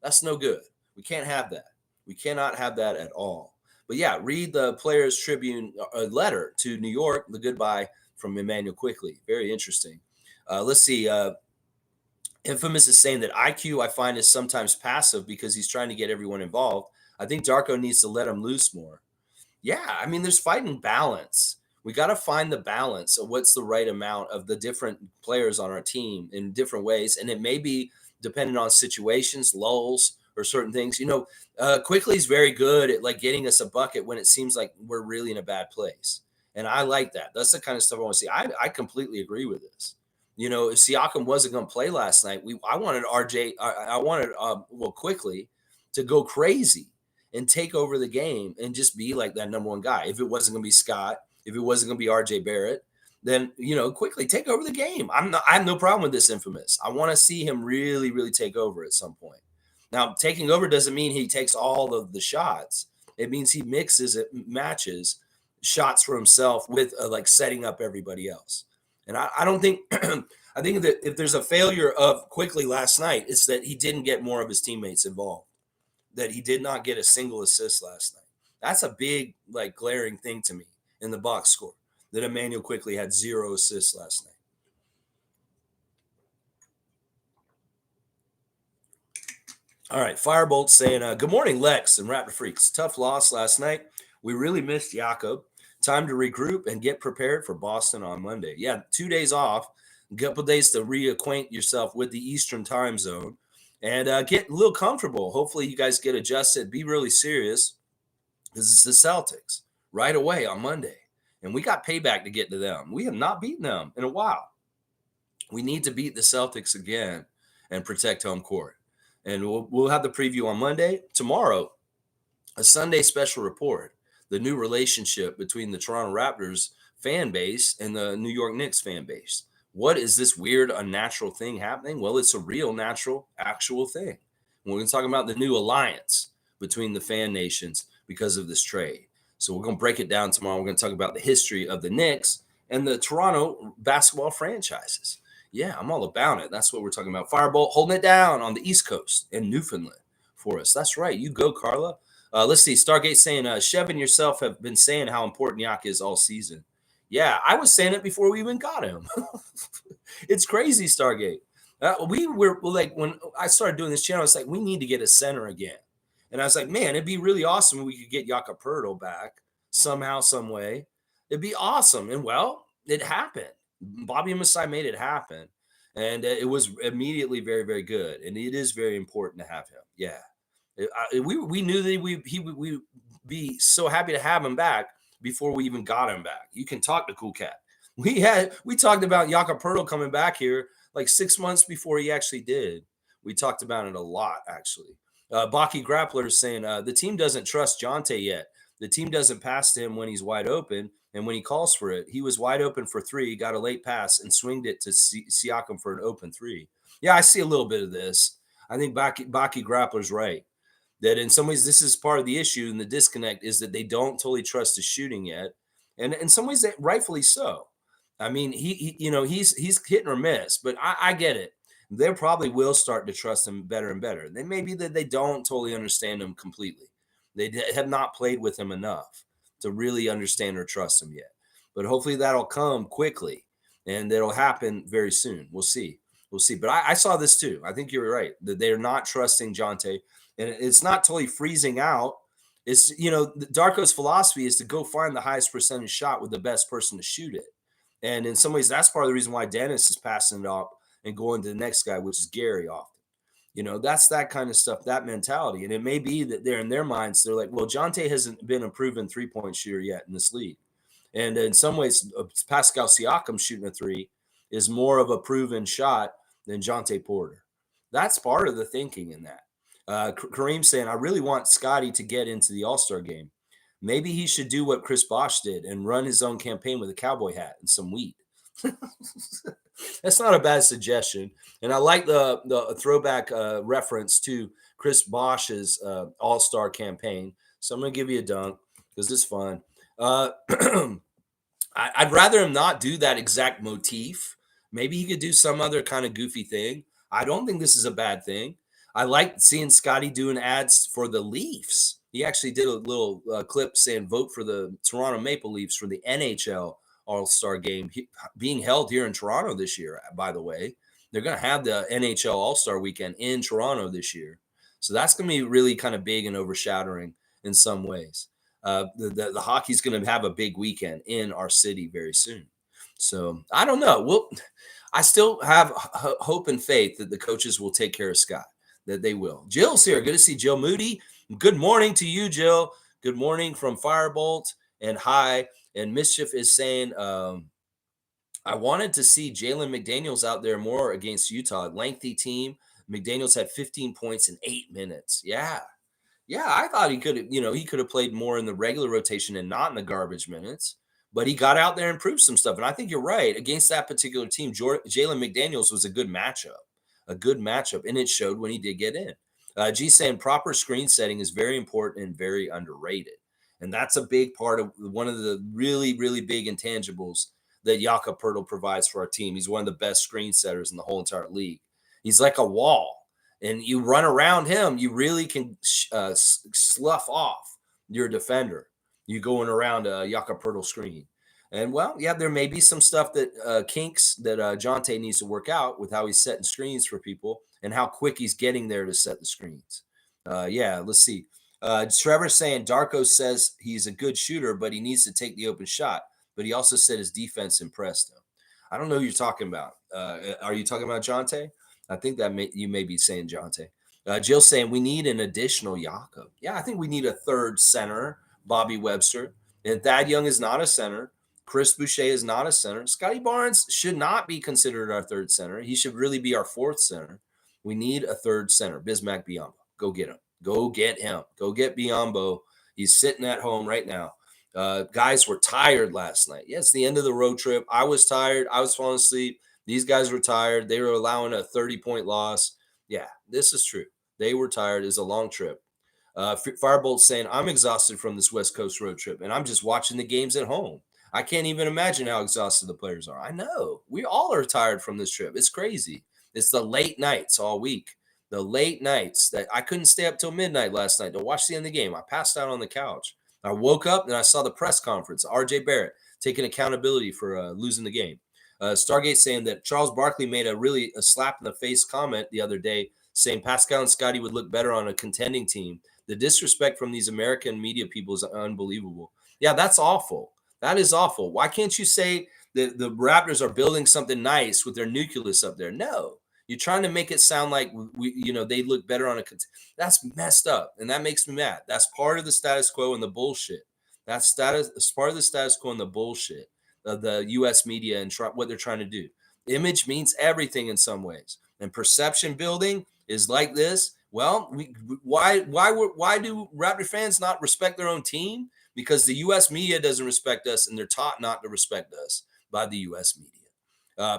That's no good. We can't have that. We cannot have that at all. But yeah, read the Players Tribune letter to New York, the goodbye from Emmanuel Quickley. Very interesting. Let's see. Infamous is saying that IQ, I find, is sometimes passive because he's trying to get everyone involved. I think Darko needs to let him loose more. Yeah, I mean, there's fighting balance. We got to find the balance of what's the right amount of the different players on our team in different ways. And it may be dependent on situations, lulls, or certain things. Quickly's very good at like getting us a bucket when it seems like we're really in a bad place. And I like that. That's the kind of stuff I want to see. I completely agree with this. If Siakam wasn't going to play last night, I wanted RJ, I wanted Quickly to go crazy and take over the game and just be like that number one guy. If it wasn't going to be Scott, if it wasn't going to be RJ Barrett, then, Quickly take over the game. I have no problem with this, Infamous. I want to see him really, really take over at some point. Now, taking over doesn't mean he takes all of the shots. It means he matches shots for himself with like setting up everybody else. And I don't think, I think that if there's a failure of Quickly last night, it's that he didn't get more of his teammates involved, that he did not get a single assist last night. That's a big, like, glaring thing to me in the box score, that Emmanuel Quickley had 0 assists last night. All right, Firebolt saying, good morning, Lex and Raptor Freaks. Tough loss last night. We really missed Jakob. Time to regroup and get prepared for Boston on Monday. Yeah, 2 days off, a couple days to reacquaint yourself with the Eastern time zone and get a little comfortable. Hopefully you guys get adjusted. Be really serious, because it's the Celtics right away on Monday. And we got payback to get to them. We have not beaten them in a while. We need to beat the Celtics again and protect home court. And we'll have the preview on Monday. Tomorrow, a Sunday special report, the new relationship between the Toronto Raptors fan base and the New York Knicks fan base. What is this weird, unnatural thing happening? Well, it's a real, natural, actual thing. We're going to talk about the new alliance between the fan nations because of this trade. So we're going to break it down tomorrow. We're going to talk about the history of the Knicks and the Toronto basketball franchises. Yeah, I'm all about it. That's what we're talking about. Firebolt holding it down on the East Coast and Newfoundland for us. That's right. You go, Carla. Let's see. Stargate saying, Chev and yourself have been saying how important Yak is all season. Yeah, I was saying it before we even got him. It's crazy, Stargate. We were like, when I started doing this channel, it's like, we need to get a center again. And I was like, man, it'd be really awesome if we could get Jakob Poeltl back somehow, some way. It'd be awesome. And well, it happened. Bobby Masai made it happen. And it was immediately very, very good. And it is very important to have him. Yeah. We knew that we'd be so happy to have him back before we even got him back. You can talk to Cool Cat. We talked about Jakob Poeltl coming back here like 6 months before he actually did. We talked about it a lot, actually. Baki Grappler is saying the team doesn't trust Jonte yet. The team doesn't pass to him when he's wide open, and when he calls for it, he was wide open for 3, got a late pass, and swinged it to Siakam for an open 3. Yeah, I see a little bit of this. I think Baki Grappler's right. That in some ways, this is part of the issue and the disconnect is that they don't totally trust his shooting yet. And in some ways, that rightfully so. I mean, he's hit or miss, but I get it. They probably will start to trust him better and better. They may be that they don't totally understand him completely. They have not played with him enough to really understand or trust him yet. But hopefully that'll come quickly and it'll happen very soon. We'll see. We'll see. But I saw this too. I think you're right that they're not trusting Jonte, and it's not totally freezing out. It's Darko's philosophy is to go find the highest percentage shot with the best person to shoot it. And in some ways, that's part of the reason why Dennis is passing it off and going to the next guy, which is Gary often. That's that kind of stuff, that mentality. And it may be that they're in their minds, they're like, well, Jonte hasn't been a proven three-point shooter yet in this league. And in some ways, Pascal Siakam shooting a three is more of a proven shot than Jonte Porter. That's part of the thinking in that. Kareem saying, I really want Scotty to get into the All-Star game. Maybe he should do what Chris Bosh did and run his own campaign with a cowboy hat and some weed. That's not a bad suggestion. And I like the throwback reference to Chris Bosh's All-Star campaign. So I'm going to give you a dunk because it's fun. I'd rather him not do that exact motif. Maybe he could do some other kind of goofy thing. I don't think this is a bad thing. I like seeing Scotty doing ads for the Leafs. He actually did a little clip saying vote for the Toronto Maple Leafs for the NHL All-Star game being held here in Toronto this year, by the way. They're going to have the NHL All-Star weekend in Toronto this year. So that's going to be really kind of big and overshadowing in some ways. The hockey's going to have a big weekend in our city very soon. So I don't know. I still have hope and faith that the coaches will take care of Scott, that they will. Jill's here. Good to see Jill Moody. Good morning to you, Jill. Good morning from Firebolt and hi. And Mischief is saying, I wanted to see Jalen McDaniels out there more against Utah. Lengthy team. McDaniels had 15 points in 8 minutes. Yeah, I thought he could have played more in the regular rotation and not in the garbage minutes. But he got out there and proved some stuff. And I think you're right. Against that particular team, Jalen McDaniels was a good matchup. And it showed when he did get in. G saying proper screen setting is very important and very underrated. And that's a big part of one of the really, really big intangibles that Jakob Poeltl provides for our team. He's one of the best screen setters in the whole entire league. He's like a wall. And you run around him, you really can slough off your defender. You going around Jakob Poeltl screen. And, there may be some stuff that kinks that Jonte needs to work out with how he's setting screens for people and how quick he's getting there to set the screens. Let's see. Trevor's saying Darko says he's a good shooter, but he needs to take the open shot. But he also said his defense impressed him. I don't know who you're talking about. Are you talking about Jonte? I think you may be saying Jonte. Jill's saying we need an additional Jakob. Yeah, I think we need a third center, Bobby Webster. And Thad Young is not a center. Chris Boucher is not a center. Scotty Barnes should not be considered our third center. He should really be our fourth center. We need a third center, Bismack Biyombo. Go get him. Go get him. Go get Biyombo. He's sitting at home right now. Guys were tired last night. Yeah, it's the end of the road trip. I was tired. I was falling asleep. These guys were tired. They were allowing a 30-point loss. Yeah, this is true. They were tired. It's a long trip. Firebolt saying, I'm exhausted from this West Coast road trip, and I'm just watching the games at home. I can't even imagine how exhausted the players are. I know. We all are tired from this trip. It's crazy. It's the late nights all week. The late nights that I couldn't stay up till midnight last night to watch the end of the game. I passed out on the couch. I woke up and I saw the press conference. RJ Barrett taking accountability for losing the game. Stargate saying that Charles Barkley made a slap in the face comment the other day saying Pascal and Scotty would look better on a contending team. The disrespect from these American media people is unbelievable. Yeah, that's awful. That is awful. Why can't you say that the Raptors are building something nice with their nucleus up there? No, you're trying to make it sound like they look better on a. That's messed up, and that makes me mad. That's part of the status quo and the bullshit. That's part of the status quo and the bullshit of the U.S. media and what they're trying to do. Image means everything in some ways, and perception building is like this. Well, why do Raptor fans not respect their own team? Because the U.S. media doesn't respect us, and they're taught not to respect us by the U.S. media.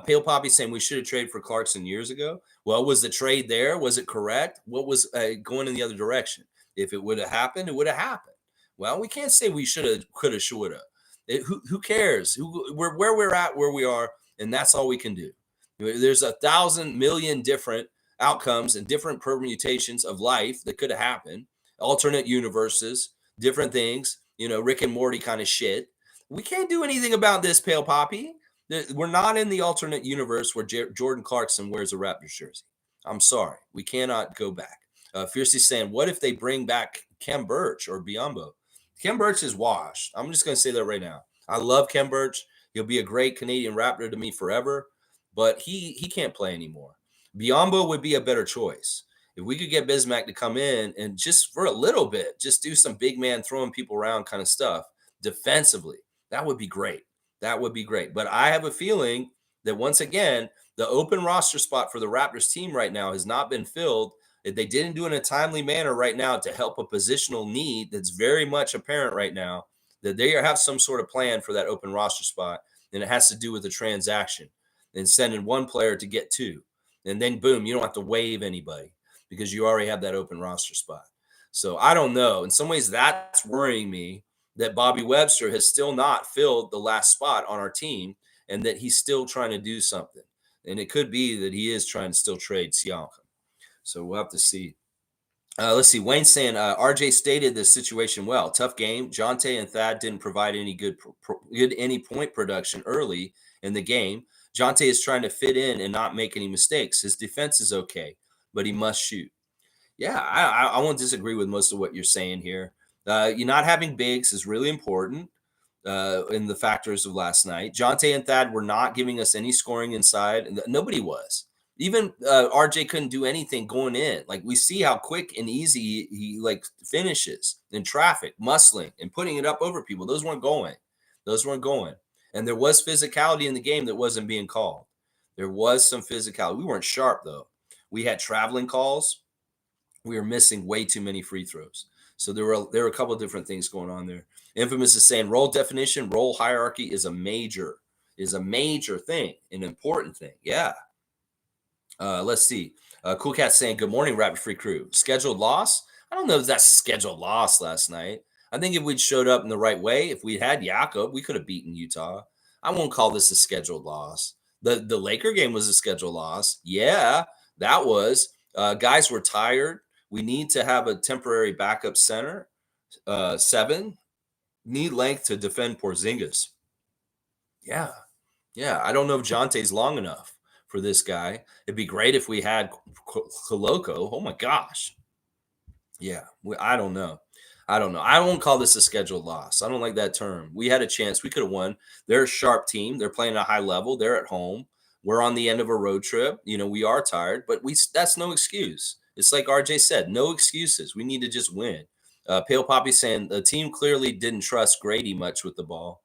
Pale Poppy saying we should have traded for Clarkson years ago. Well, was the trade there? Was it correct? What was going in the other direction? If it would have happened, it would have happened. Well, we can't say we should have, could have, should have. Who cares? We're where we're at, where we are, and that's all we can do. There's 1,000,000,000 different outcomes and different permutations of life that could have happened, alternate universes, different things, Rick and Morty kind of shit. We can't do anything about this, Pale Poppy. We're not in the alternate universe where Jordan Clarkson wears a Raptors jersey. I'm sorry. We cannot go back. Fiercely saying, what if they bring back Khem Birch or Biyombo? Khem Birch is washed. I'm just going to say that right now. I love Khem Birch. He'll be a great Canadian Raptor to me forever, but he can't play anymore. Biyombo would be a better choice. If we could get Bismack to come in and just for a little bit, just do some big man throwing people around kind of stuff defensively, that would be great. That would be great. But I have a feeling that once again, the open roster spot for the Raptors team right now has not been filled. If they didn't do it in a timely manner right now to help a positional need that's very much apparent right now, that they have some sort of plan for that open roster spot. And it has to do with the transaction and sending one player to get two. And then boom, you don't have to waive anybody because you already have that open roster spot. So I don't know. In some ways, that's worrying me that Bobby Webster has still not filled the last spot on our team and that he's still trying to do something. And it could be that he is trying to still trade Siakam. So we'll have to see. Let's see. Wayne saying RJ stated the situation well. Tough game. Jonte and Thad didn't provide any good any point production early in the game. Jonte is trying to fit in and not make any mistakes. His defense is okay, but he must shoot. Yeah, I won't disagree with most of what you're saying here. You're not having bigs is really important in the factors of last night. Jonte and Thad were not giving us any scoring inside. Nobody was. Even RJ couldn't do anything going in. Like we see how quick and easy he like finishes in traffic, muscling and putting it up over people. Those weren't going. And there was physicality in the game that wasn't being called. There was some physicality. We weren't sharp though. We had traveling calls. We were missing way too many free throws. So there were a couple of different things going on there. Infamous is saying role definition, role hierarchy is a major thing, an important thing. Yeah. Let's see. Cool Cat saying, good morning, Rapid Free Crew. Scheduled loss? I don't know if that's scheduled loss last night. I think if we'd showed up in the right way, if we had Jakob, we could have beaten Utah. I won't call this a scheduled loss. The Laker game was a scheduled loss. Yeah, that was. Guys were tired. We need to have a temporary backup center. 7. Need length to defend Porzingis. Yeah. I don't know if Jonte's long enough for this guy. It'd be great if we had Koloko. Oh my gosh. Yeah, I don't know. I won't call this a scheduled loss. I don't like that term. We had a chance. We could have won. They're a sharp team. They're playing at a high level. They're at home. We're on the end of a road trip. We are tired, but that's no excuse. It's like RJ said, no excuses. We need to just win. Pale Poppy saying the team clearly didn't trust Grady much with the ball.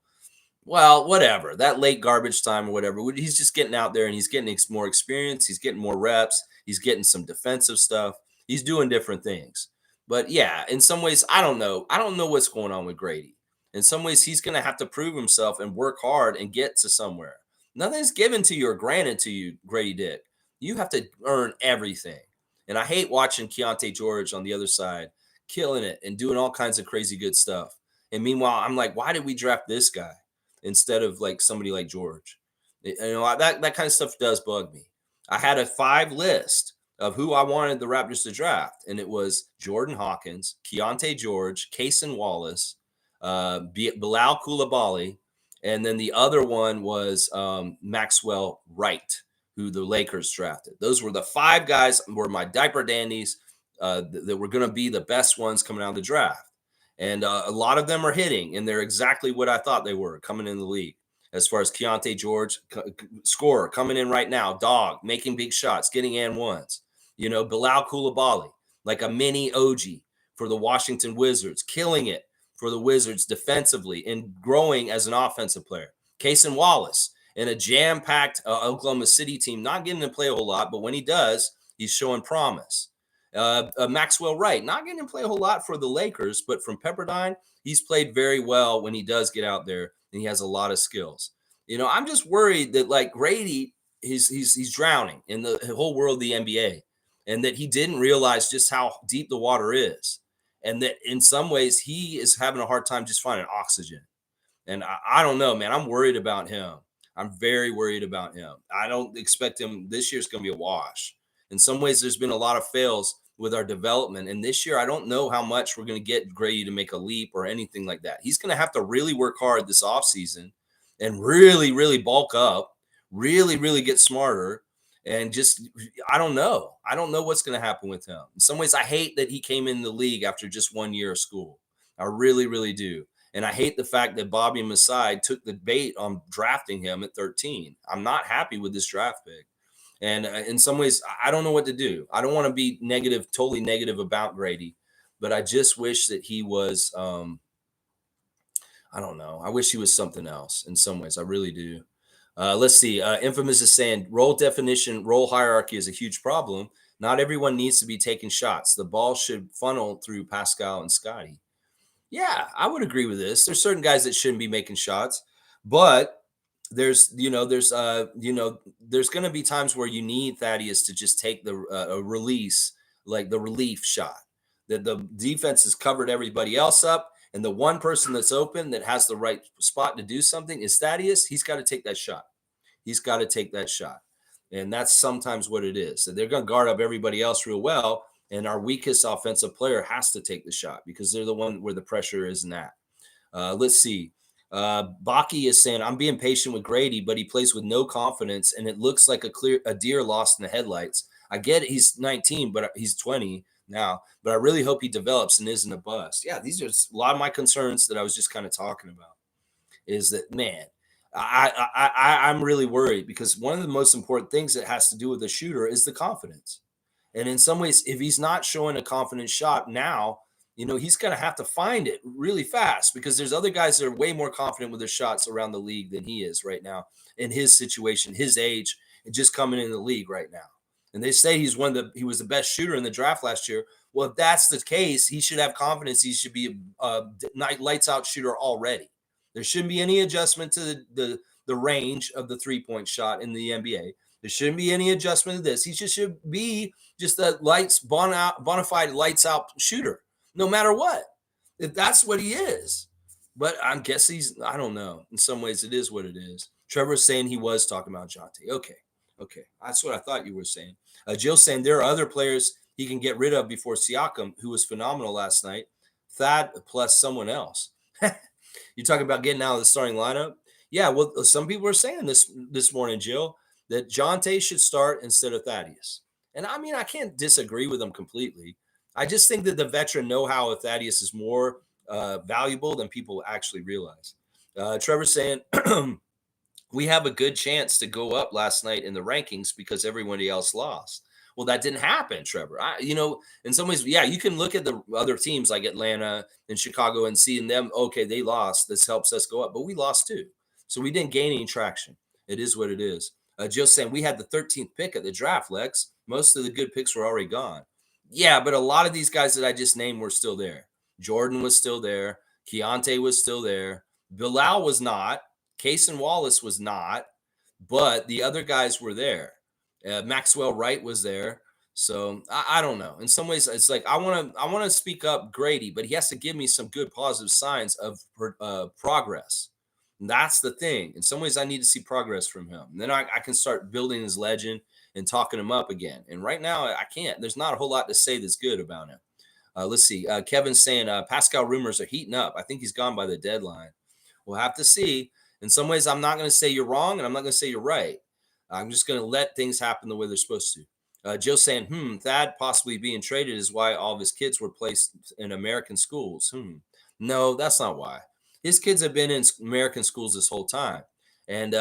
Well, whatever. That late garbage time or whatever. He's just getting out there and he's getting more experience. He's getting more reps. He's getting some defensive stuff. He's doing different things. But yeah, in some ways, I don't know. I don't know what's going on with Grady. In some ways, he's going to have to prove himself and work hard and get to somewhere. Nothing's given to you or granted to you, Grady Dick. You have to earn everything. And I hate watching Keontae George on the other side killing it and doing all kinds of crazy good stuff. And meanwhile, I'm like, why did we draft this guy instead of like somebody like George? That kind of stuff does bug me. I had a 5 list of who I wanted the Raptors to draft, and it was Jordan Hawkins, Keontae George, Cason Wallace, Bilal Coulibaly, and then the other one was Maxwell Wright, who the Lakers drafted. Those were the 5 guys were my diaper dandies that were going to be the best ones coming out of the draft. And a lot of them are hitting, and they're exactly what I thought they were coming in the league. As far as Keontae George, scorer coming in right now, dog, making big shots, getting and ones. Bilal Coulibaly, like a mini OG for the Washington Wizards, killing it for the Wizards defensively and growing as an offensive player. Cason Wallace in a jam-packed Oklahoma City team, not getting to play a whole lot, but when he does, he's showing promise. Maxwell Wright, not getting to play a whole lot for the Lakers, but from Pepperdine, he's played very well when he does get out there, and he has a lot of skills. I'm just worried that like Grady, he's drowning in the whole world of the NBA, and that he didn't realize just how deep the water is, and that in some ways he is having a hard time just finding oxygen. And I don't know, man. I'm worried about him. I'm very worried about him. I don't expect him. This year's going to be a wash. In some ways, there's been a lot of fails with our development. And this year, I don't know how much we're going to get Grady to make a leap or anything like that. He's going to have to really work hard this offseason and really, really bulk up, really, really get smarter. And just, I don't know. I don't know what's going to happen with him. In some ways, I hate that he came in the league after just 1 year of school. I really, really do. And I hate the fact that Bobby Masai took the bait on drafting him at 13. I'm not happy with this draft pick. And in some ways, I don't know what to do. I don't want to be negative, totally negative about Grady, but I just wish that he was, I don't know. I wish he was something else in some ways. I really do. Let's see. Infamous is saying role definition, role hierarchy is a huge problem. Not everyone needs to be taking shots. The ball should funnel through Pascal and Scotty. Yeah, I would agree with this. There's certain guys that shouldn't be making shots, but there's going to be times where you need Thaddeus to just take the release, like the relief shot. That the defense has covered everybody else up, and the one person that's open that has the right spot to do something is Thaddeus. He's got to take that shot. He's got to take that shot, and that's sometimes what it is. So they're going to guard up everybody else real well, and our weakest offensive player has to take the shot because they're the one where the pressure isn't at. Let's see. Baki is saying, I'm being patient with Grady, but he plays with no confidence, and it looks like a deer lost in the headlights. I get it, he's 19, but he's 20 now. But I really hope he develops and isn't a bust. Yeah, these are a lot of my concerns that I was just kind of talking about. Is that, man, I'm really worried because one of the most important things that has to do with a shooter is the confidence. And in some ways, if he's not showing a confident shot now, he's going to have to find it really fast because there's other guys that are way more confident with their shots around the league than he is right now in his situation, his age, and just coming in the league right now. And they say he was the best shooter in the draft last year. Well, if that's the case, he should have confidence. He should be a lights out shooter already. There shouldn't be any adjustment to the range of the 3-point shot in the NBA. There shouldn't be any adjustment to this. He just should be just a bona fide lights out shooter, no matter what. If that's what he is. But I guess I don't know. In some ways, it is what it is. Trevor's saying he was talking about Jonte. Okay. That's what I thought you were saying. Jill saying there are other players he can get rid of before Siakam, who was phenomenal last night. Thad plus someone else. You're talking about getting out of the starting lineup? Yeah, well, some people are saying this morning, Jill, that Jonte should start instead of Thaddeus. And I mean, I can't disagree with them completely. I just think that the veteran know-how of Thaddeus is more valuable than people actually realize. Trevor's saying we have a good chance to go up last night in the rankings because everybody else lost. Well, that didn't happen, Trevor. In some ways, yeah, you can look at the other teams like Atlanta and Chicago and seeing them, okay, they lost. This helps us go up, but we lost too. So we didn't gain any traction. It is what it is. Just saying we had the 13th pick at the draft, Lex. Most of the good picks were already gone. Yeah, but a lot of these guys that I just named were still there. Jordan was still there. Keontae was still there. Bilal was not. Cason Wallace was not. But the other guys were there. Maxwell Wright was there. So I don't know. In some ways, it's like I want to speak up Grady, but he has to give me some good positive signs of progress. And that's the thing. In some ways, I need to see progress from him. And then I can start building his legend and talking him up again. And right now, I can't. There's not a whole lot to say that's good about him. Let's see. Kevin's saying Pascal rumors are heating up. I think he's gone by the deadline. We'll have to see. In some ways, I'm not going to say you're wrong, and I'm not going to say you're right. I'm just going to let things happen the way they're supposed to. Joe saying, Thad possibly being traded is why all of his kids were placed in American schools. No, that's not why. His kids have been in American schools this whole time. And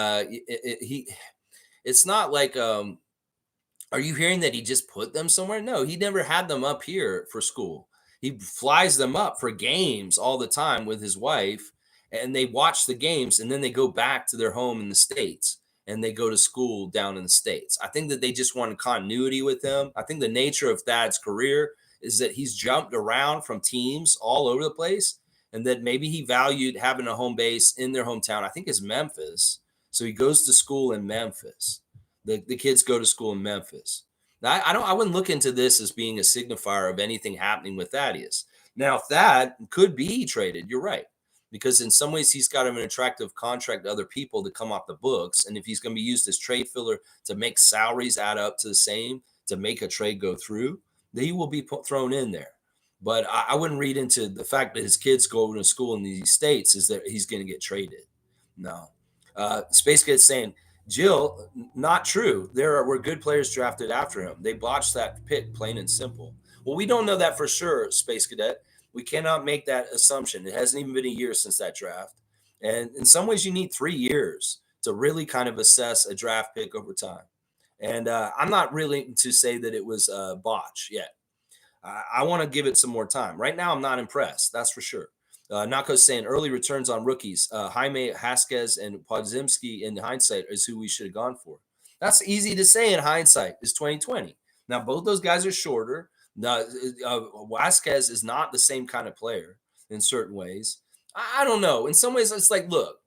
it's not like, are you hearing that he just put them somewhere? No, he never had them up here for school. He flies them up for games all the time with his wife, and they watch the games, and then they go back to their home in the States, and they go to school down in the States. I think that they just wanted continuity with him. I think the nature of Thad's career is that he's jumped around from teams all over the place, and that maybe he valued having a home base in their hometown. I think it's Memphis. So he goes to school in Memphis. The kids go to school in Memphis. Now, I wouldn't look into this as being a signifier of anything happening with Thaddeus. Now, if that could be traded, you're right. Because in some ways he's got an attractive contract to other people to come off the books. And if he's going to be used as trade filler to make salaries add up to the same, to make a trade go through, he will be thrown in there. But I wouldn't read into the fact that his kids go to school in these states is that he's going to get traded. No. Space Kid's saying, Jill, not true. Were good players drafted after him. They botched that pick, plain and simple. Well, we don't know that for sure, Space Cadet. We cannot make that assumption. It hasn't even been a year since that draft. And in some ways, you need 3 years to really kind of assess a draft pick over time. And I'm not really to say that it was a botch yet. I want to give it some more time. Right now, I'm not impressed. That's for sure. Nako's saying early returns on rookies. Jaime Haskins and Podzimski in hindsight is who we should have gone for. That's easy to say in hindsight. It's 2020. Now, both those guys are shorter. Vasquez is not the same kind of player in certain ways. I don't know. In some ways, it's like, look,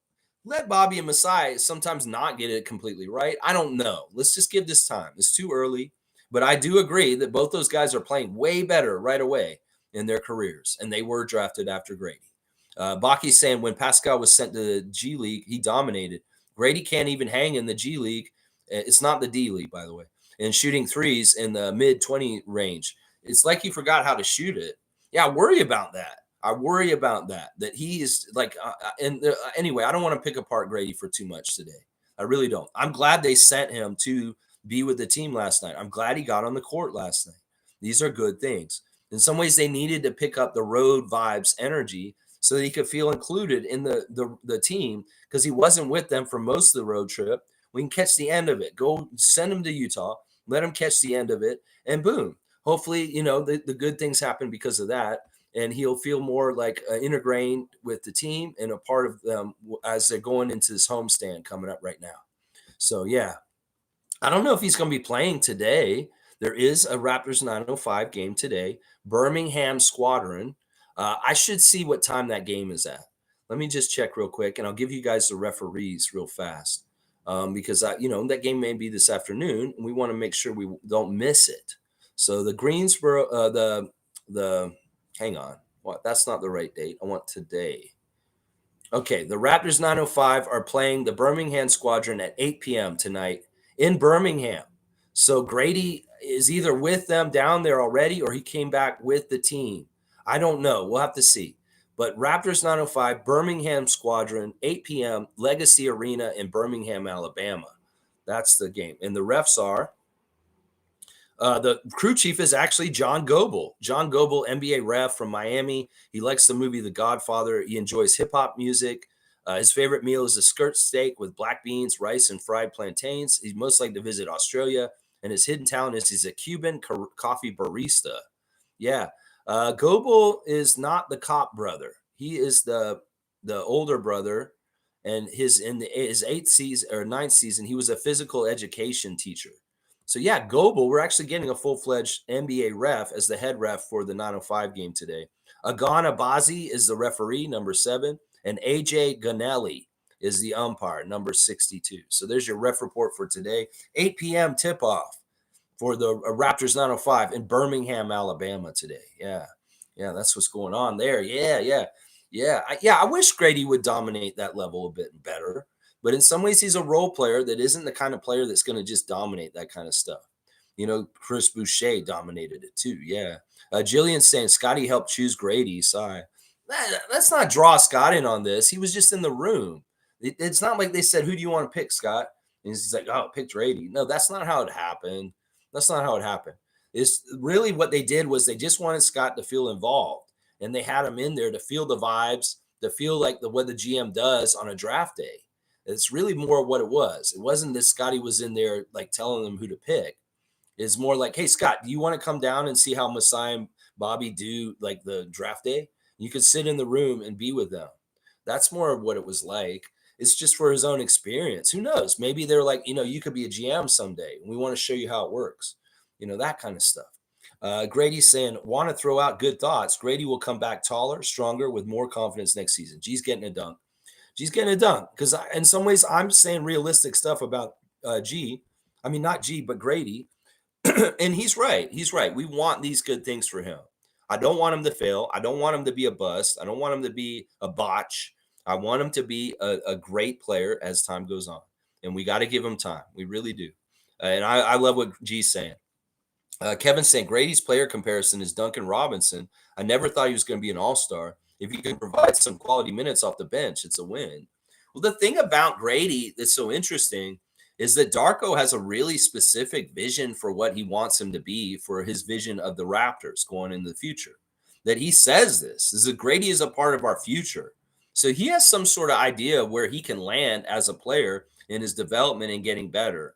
let Bobby and Masai sometimes not get it completely right. I don't know. Let's just give this time. It's too early. But I do agree that both those guys are playing way better right away in their careers, and they were drafted after Grady. Baki's saying when Pascal was sent to the G League, he dominated. Grady can't even hang in the G League. It's not the D League, by the way, and shooting threes in the mid-20 range. It's like he forgot how to shoot it. Yeah, I worry about that. That he is like, anyway, I don't want to pick apart Grady for too much today. I really don't. I'm glad they sent him to be with the team last night. I'm glad he got on the court last night. These are good things. In some ways, they needed to pick up the road vibes energy so that he could feel included in the team because he wasn't with them for most of the road trip. We can catch the end of it. Go send him to Utah, let him catch the end of it, and boom. Hopefully, the good things happen because of that. And he'll feel more like integrated with the team and a part of them as they're going into this homestand coming up right now. So, yeah. I don't know if he's going to be playing today. There is a Raptors 905 game today. Birmingham Squadron. I should see what time that game is at. Let me just check real quick, and I'll give you guys the referees real fast because that game may be this afternoon, and we want to make sure we don't miss it. So the Greensboro, hang on, what? That's not the right date. I want today. Okay, the Raptors 905 are playing the Birmingham Squadron at 8 p.m. tonight in Birmingham. So Grady is either with them down there already or he came back with the team. I don't know. We'll have to see. But Raptors 905, Birmingham Squadron, 8 p.m., Legacy Arena in Birmingham, Alabama. That's the game. And the refs are the crew chief is actually John Goble. John Goble, NBA ref from Miami. He likes the movie The Godfather. He enjoys hip-hop music. His favorite meal is a skirt steak with black beans, rice, and fried plantains. He'd most like to visit Australia. And his hidden talent is he's a Cuban coffee barista. Yeah. Goble is not the cop brother. He is the older brother. And his 8th season or 9th season, he was a physical education teacher. So, yeah, Goble, we're actually getting a full-fledged NBA ref as the head ref for the 905 game today. Agana Bazi is the referee, number 7, and AJ Ganelli is the umpire, number 62. So there's your ref report for today. 8 p.m. tip-off for the Raptors 905 in Birmingham, Alabama today. Yeah, that's what's going on there. Yeah. I wish Grady would dominate that level a bit better. But in some ways, he's a role player that isn't the kind of player that's going to just dominate that kind of stuff. Chris Boucher dominated it too. Yeah. Jillian's saying Scotty helped choose Grady. Sorry. Let's not draw Scott in on this. He was just in the room. It's not like they said, who do you want to pick, Scott? And he's like, oh, pick Grady. No, that's not how it happened. It's really what they did was they just wanted Scott to feel involved. And they had him in there to feel the vibes, to feel like what the GM does on a draft day. It's really more what it was. It wasn't that Scotty was in there like telling them who to pick. It's more like, hey, Scott, do you want to come down and see how Masai and Bobby do like the draft day? You could sit in the room and be with them. That's more of what it was like. It's just for his own experience. Who knows? Maybe they're like, you could be a GM someday. We want to show you how it works. That kind of stuff. Grady's saying, want to throw out good thoughts. Grady will come back taller, stronger, with more confidence next season. G's getting it done. G's getting it done. Because in some ways, I'm saying realistic stuff about G. I mean, not G, but Grady. And he's right. He's right. We want these good things for him. I don't want him to fail. I don't want him to be a bust. I don't want him to be a botch. I want him to be a great player as time goes on. And we got to give him time. We really do. And I love what G's saying. Kevin's saying Grady's player comparison is Duncan Robinson. I never thought he was going to be an all-star. If he can provide some quality minutes off the bench, it's a win. Well, the thing about Grady that's so interesting is that Darko has a really specific vision for what he wants him to be, for his vision of the Raptors going in the future. That he says this is that Grady is a part of our future. So he has some sort of idea of where he can land as a player in his development and getting better.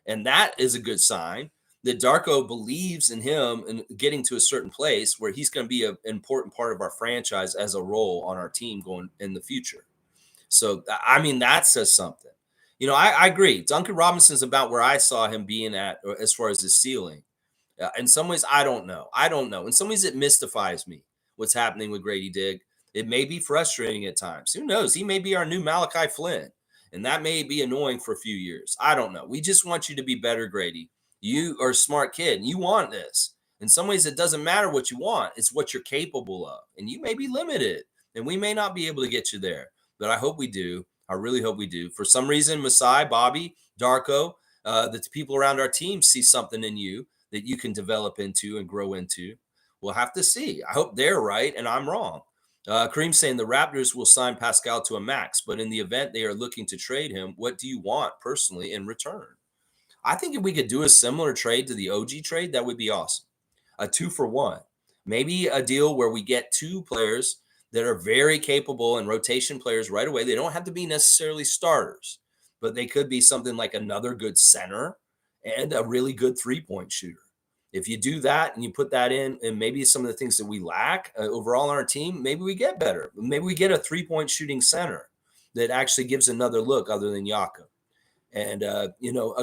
And that is a good sign that Darko believes in him and getting to a certain place where he's going to be an important part of our franchise as a role on our team going in the future. So, I mean, that says something. You know, I agree. Duncan Robinson's about where I saw him being at as far as his ceiling. In some ways, I don't know. I don't know. In some ways, it mystifies me what's happening with Grady Dick. It may be frustrating at times. Who knows? He may be our new Malachi Flynn, and that may be annoying for a few years. I don't know. We just want you to be better, Grady. You are a smart kid, and you want this. In some ways, it doesn't matter what you want. It's what you're capable of. And you may be limited, and we may not be able to get you there. But I hope we do. I really hope we do. For some reason, Masai, Bobby, Darko, the people around our team see something in you that you can develop into and grow into. We'll have to see. I hope they're right and I'm wrong. Kareem's saying the Raptors will sign Pascal to a max, but in the event they are looking to trade him, what do you want personally in return? I think if we could do a similar trade to the OG trade, that would be awesome. A 2-for-1. Maybe a deal where we get two players that are very capable and rotation players right away. They don't have to be necessarily starters, but they could be something like another good center and a really good three-point shooter. If you do that and you put that in, and maybe some of the things that we lack overall on our team, maybe we get better. Maybe we get a three-point shooting center that actually gives another look other than Jakob. And, a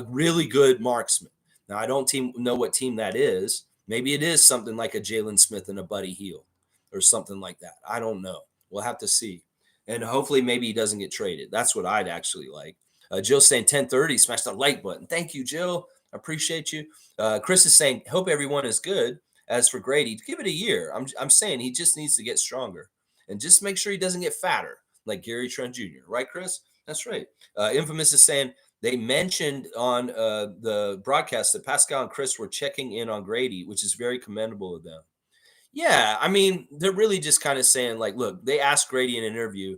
really good marksman. Now, I don't know what team that is. Maybe it is something like a Jalen Smith and a Buddy Hield or something like that. I don't know. We'll have to see. And hopefully maybe he doesn't get traded. That's what I'd actually like. Jill's saying 10:30, smash the like button. Thank you, Jill. I appreciate you. Chris is saying, hope everyone is good. As for Grady, give it a year. I'm saying he just needs to get stronger and just make sure he doesn't get fatter like Gary Trent Jr. Right, Chris? That's right. Infamous is saying they mentioned on the broadcast that Pascal and Chris were checking in on Grady, which is very commendable of them. Yeah, I mean, they're really just kind of saying, like, look, they asked Grady in an interview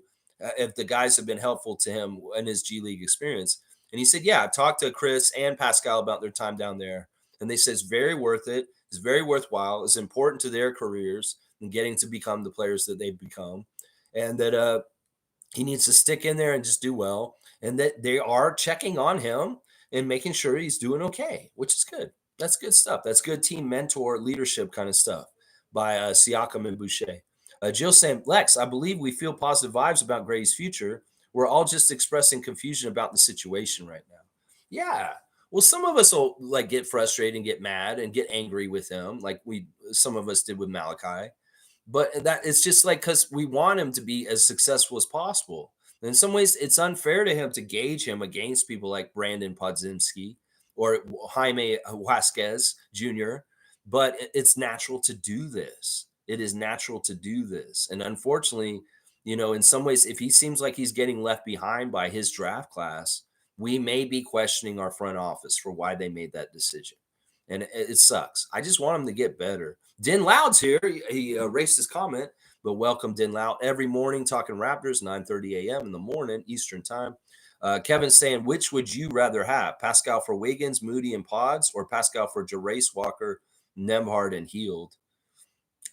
if the guys have been helpful to him in his G League experience. And he said, yeah, I talked to Chris and Pascal about their time down there. And they said it's very worth it. It's very worthwhile. It's important to their careers and getting to become the players that they've become. And that he needs to stick in there and just do well. And that they are checking on him and making sure he's doing okay, which is good. That's good stuff. That's good team mentor leadership kind of stuff by Siakam and Boucher. Jill saying, Lex, I believe we feel positive vibes about Grady's future. We're all just expressing confusion about the situation right now. Yeah. Well, some of us will like get frustrated and get mad and get angry with him, like some of us did with Malachi. But that it's just like because we want him to be as successful as possible. In some ways, it's unfair to him to gauge him against people like Brandon Podziemski or Jaime Vasquez Jr., but it's natural to do this. It is natural to do this. And unfortunately, in some ways, if he seems like he's getting left behind by his draft class, we may be questioning our front office for why they made that decision. And it sucks. I just want him to get better. Den Loud's here. He erased his comment, but welcome, Den Loud. Every morning talking Raptors, 9:30 a.m. in the morning, Eastern time. Kevin's saying, which would you rather have? Pascal for Wiggins, Moody, and Pods, or Pascal for Jarace Walker, Nembhard, and Hield?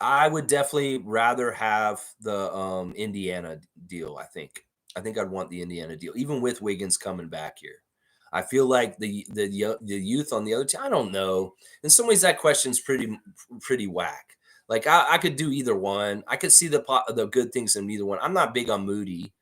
I would definitely rather have the Indiana deal, I think. I think I'd want the Indiana deal, even with Wiggins coming back here. I feel like the youth on the other team, I don't know. In some ways, that question's pretty whack. Like I could do either one. I could see the good things in either one. I'm not big on Moody.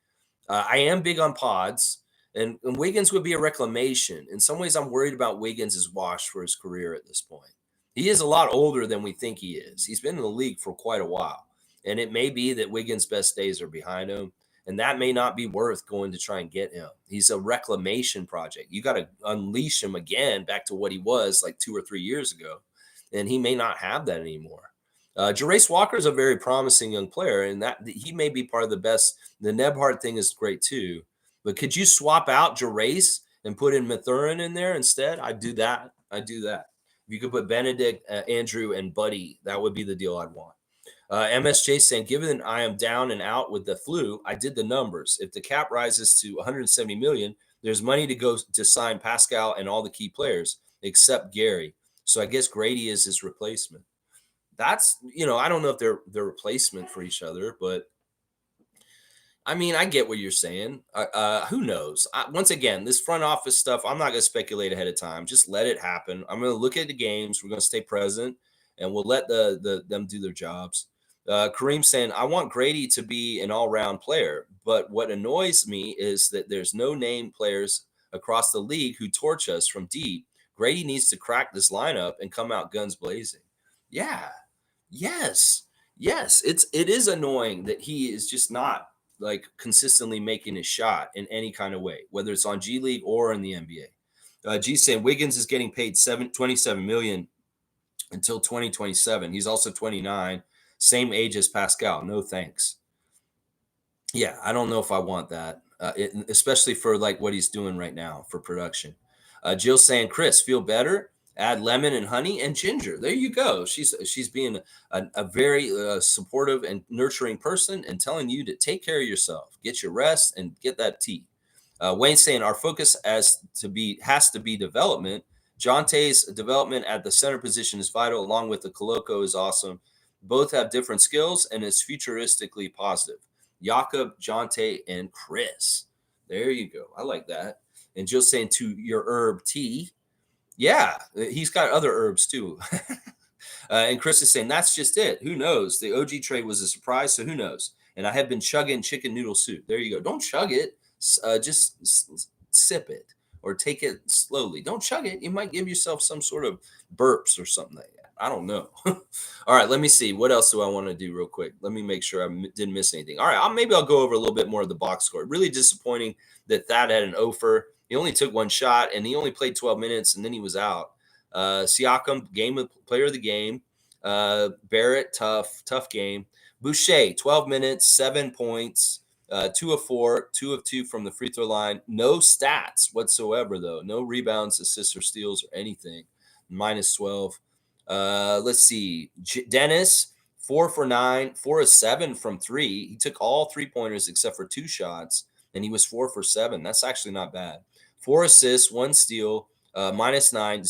I am big on Pods, and Wiggins would be a reclamation. In some ways, I'm worried about Wiggins' is washed for his career at this point. He is a lot older than we think he is. He's been in the league for quite a while, and it may be that Wiggins' best days are behind him. And that may not be worth going to try and get him. He's a reclamation project. You got to unleash him again back to what he was like 2 or 3 years ago. And he may not have that anymore. Jerace Walker is a very promising young player, and that he may be part of the best. The Nebhard thing is great too. But could you swap out Jerace and put in Mathurin in there instead? I'd do that. If you could put Benedict, Andrew, and Buddy, that would be the deal I'd want. MSJ saying, given I am down and out with the flu, I did the numbers. If the cap rises to 170 million, there's money to go to sign Pascal and all the key players except Gary. So I guess Grady is his replacement. That's, I don't know if they're replacement for each other, but I mean, I get what you're saying. Who knows? Once again, this front office stuff, I'm not going to speculate ahead of time. Just let it happen. I'm going to look at the games. We're going to stay present, and we'll let them do their jobs. Kareem saying, I want Grady to be an all-round player, but what annoys me is that there's no name players across the league who torch us from deep. Grady needs to crack this lineup and come out guns blazing. Yeah. Yes. It is annoying that he is just not like consistently making a shot in any kind of way, whether it's on G League or in the NBA. G saying Wiggins is getting paid $27 million until 2027. He's also 29, same age as Pascal. No thanks. Yeah, I don't know if I want that, especially for like what he's doing right now for production. Jill saying, Chris, feel better? Add lemon and honey and ginger. There you go. She's being a very supportive and nurturing person and telling you to take care of yourself, get your rest, and get that tea. Wayne saying our focus has to be development. Jonte's development at the center position is vital, along with the Koloko is awesome. Both have different skills and is futuristically positive. Jakob, Jonte, and Chris. There you go. I like that. And Jill saying to your herb tea. Yeah, he's got other herbs too. And Chris is saying, that's just it. Who knows? The OG trade was a surprise, so who knows? And I have been chugging chicken noodle soup. There you go. Don't chug it. Just sip it or take it slowly. Don't chug it. You might give yourself some sort of burps or something like that. I don't know. All right, let me see. What else do I want to do real quick? Let me make sure I didn't miss anything. All right, maybe I'll go over a little bit more of the box score. Really disappointing that Thad had an offer. He only took one shot, and he only played 12 minutes, and then he was out. Siakam, player of the game. Barrett, tough game. Boucher, 12 minutes, 7 points, 2 of 4, 2 of 2 from the free throw line. No stats whatsoever, though. No rebounds, assists, or steals, or anything. Minus 12. Let's see. Dennis, 4 for 9, 4 of 7 from 3. He took all 3-pointers except for 2 shots, and he was 4 for 7. That's actually not bad. 4 assists, 1 steal, minus 9,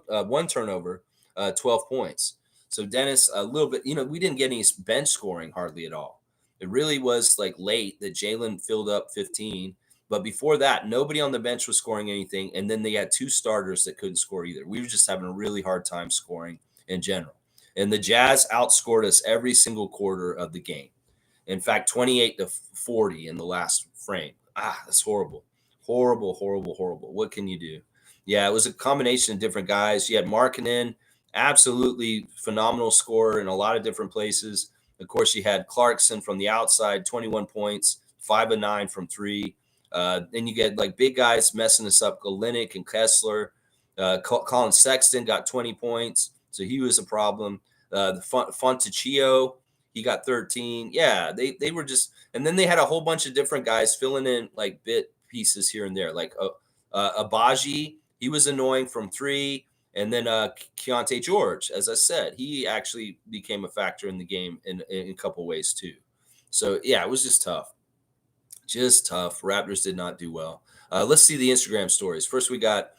1 turnover, 12 points. So Dennis, a little bit, we didn't get any bench scoring hardly at all. It really was like late that Jalen filled up 15. But before that, nobody on the bench was scoring anything. And then they had 2 starters that couldn't score either. We were just having a really hard time scoring in general. And the Jazz outscored us every single quarter of the game. In fact, 28-40 in the last frame. That's horrible. Horrible. What can you do? Yeah, it was a combination of different guys. You had Markkanen, absolutely phenomenal scorer in a lot of different places. Of course, you had Clarkson from the outside, 21 points, 5 of 9 from 3. Then you get like big guys messing us up, Golinnik and Kessler. Colin Sexton got 20 points, so he was a problem. The Fontecchio, he got 13. Yeah, they were just, and then they had a whole bunch of different guys filling in like bit pieces here and there. Like Abaji, he was annoying from 3. And then Keontae George, as I said, he actually became a factor in the game in a couple ways too. So, yeah, it was just tough. Raptors did not do well. Let's see the Instagram stories. First, we got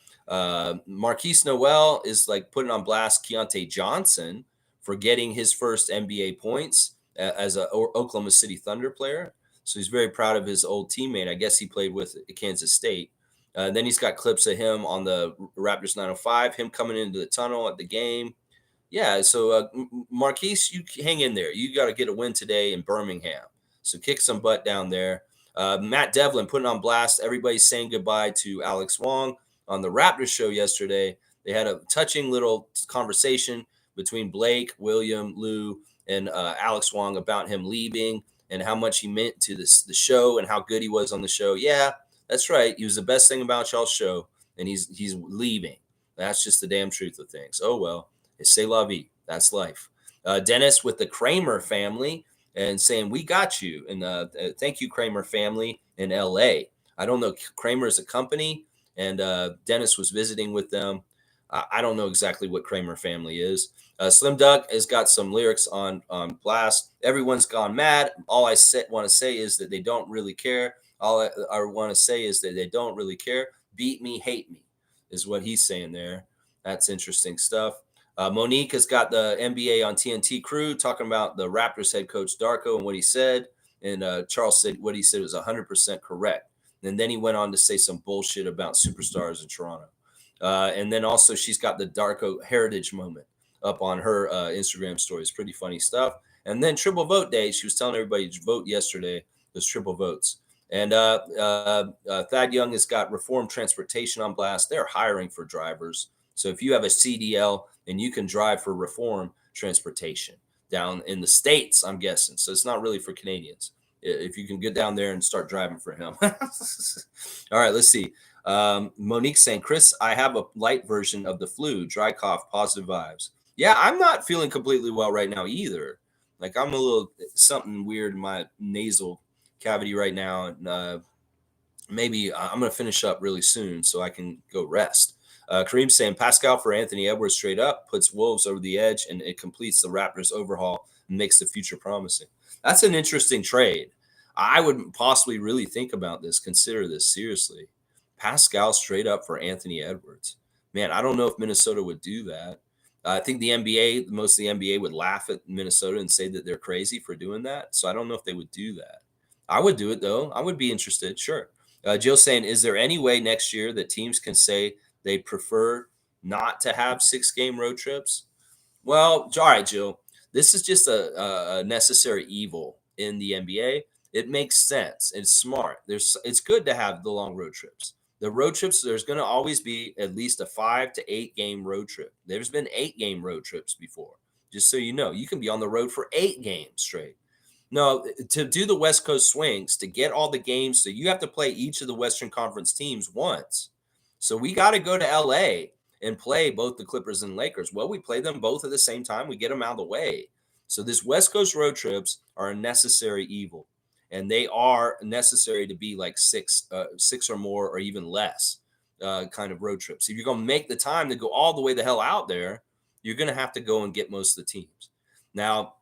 Marquise Noel is like putting on blast Keontae Johnson for getting his first NBA points as a Oklahoma City Thunder player. So he's very proud of his old teammate. I guess he played with Kansas State. Then he's got clips of him on the Raptors 905, him coming into the tunnel at the game. Yeah, so Marquise, you hang in there. You got to get a win today in Birmingham. So kick some butt down there. Matt Devlin putting on blast. Everybody's saying goodbye to Alex Wong on the Raptors show yesterday. They had a touching little conversation between Blake, William, Lou, and Alex Wong about him leaving. and how much he meant to the show and how good he was on the show. Yeah, that's right. He was the best thing about y'all's show, and he's leaving. That's just the damn truth of things. Oh well, c'est la vie. That's life. Dennis with the Kramer family and saying we got you, and thank you Kramer family in L.A. I don't know, Kramer is a company, and Dennis was visiting with them. I don't know exactly what Kramer family is. Slim Duck has got some lyrics on blast. Everyone's gone mad. All I want to say is that they don't really care. All I want to say is that they don't really care. Beat me, hate me, is what he's saying there. That's interesting stuff. Monique has got the NBA on TNT crew talking about the Raptors head coach Darko and what he said. And Charles said what he said was 100% correct. And then he went on to say some bullshit about superstars in Toronto. And then also she's got the Darko heritage moment up on her Instagram stories. Pretty funny stuff. And then triple vote day. She was telling everybody to vote yesterday. There's triple votes. And Thad Young has got Reform Transportation on blast. They're hiring for drivers. So if you have a CDL and you can drive for Reform Transportation down in the States, I'm guessing. So it's not really for Canadians. If you can get down there and start driving for him. All right, let's see. Monique saying, Chris, I have a light version of the flu, dry cough, positive vibes. Yeah, I'm not feeling completely well right now either. Like I'm a little something weird in my nasal cavity right now. And maybe I'm going to finish up really soon so I can go rest. Kareem saying Pascal for Anthony Edwards straight up puts Wolves over the edge and it completes the Raptors overhaul and makes the future promising. That's an interesting trade. I would possibly really think about this, consider this seriously. Pascal straight up for Anthony Edwards. Man, I don't know if Minnesota would do that. I think the NBA, most of the NBA would laugh at Minnesota and say that they're crazy for doing that. So I don't know if they would do that. I would do it, though. I would be interested. Sure. Jill saying, is there any way next year that teams can say they prefer not to have 6-game road trips? Well, all right, Jill. This is just a necessary evil in the NBA. It makes sense. It's smart. It's good to have the long road trips. The road trips, there's going to always be at least a 5 to 8 game road trip. There's been 8-game road trips before. Just so you know, you can be on the road for 8 games straight. No, to do the West Coast swings, to get all the games, so you have to play each of the Western Conference teams once. So we got to go to LA and play both the Clippers and Lakers. Well, we play them both at the same time. We get them out of the way. So this West Coast road trips are a necessary evil, and they are necessary to be like six or more or even less kind of road trips. If you're going to make the time to go all the way the hell out there, you're going to have to go and get most of the teams. Now,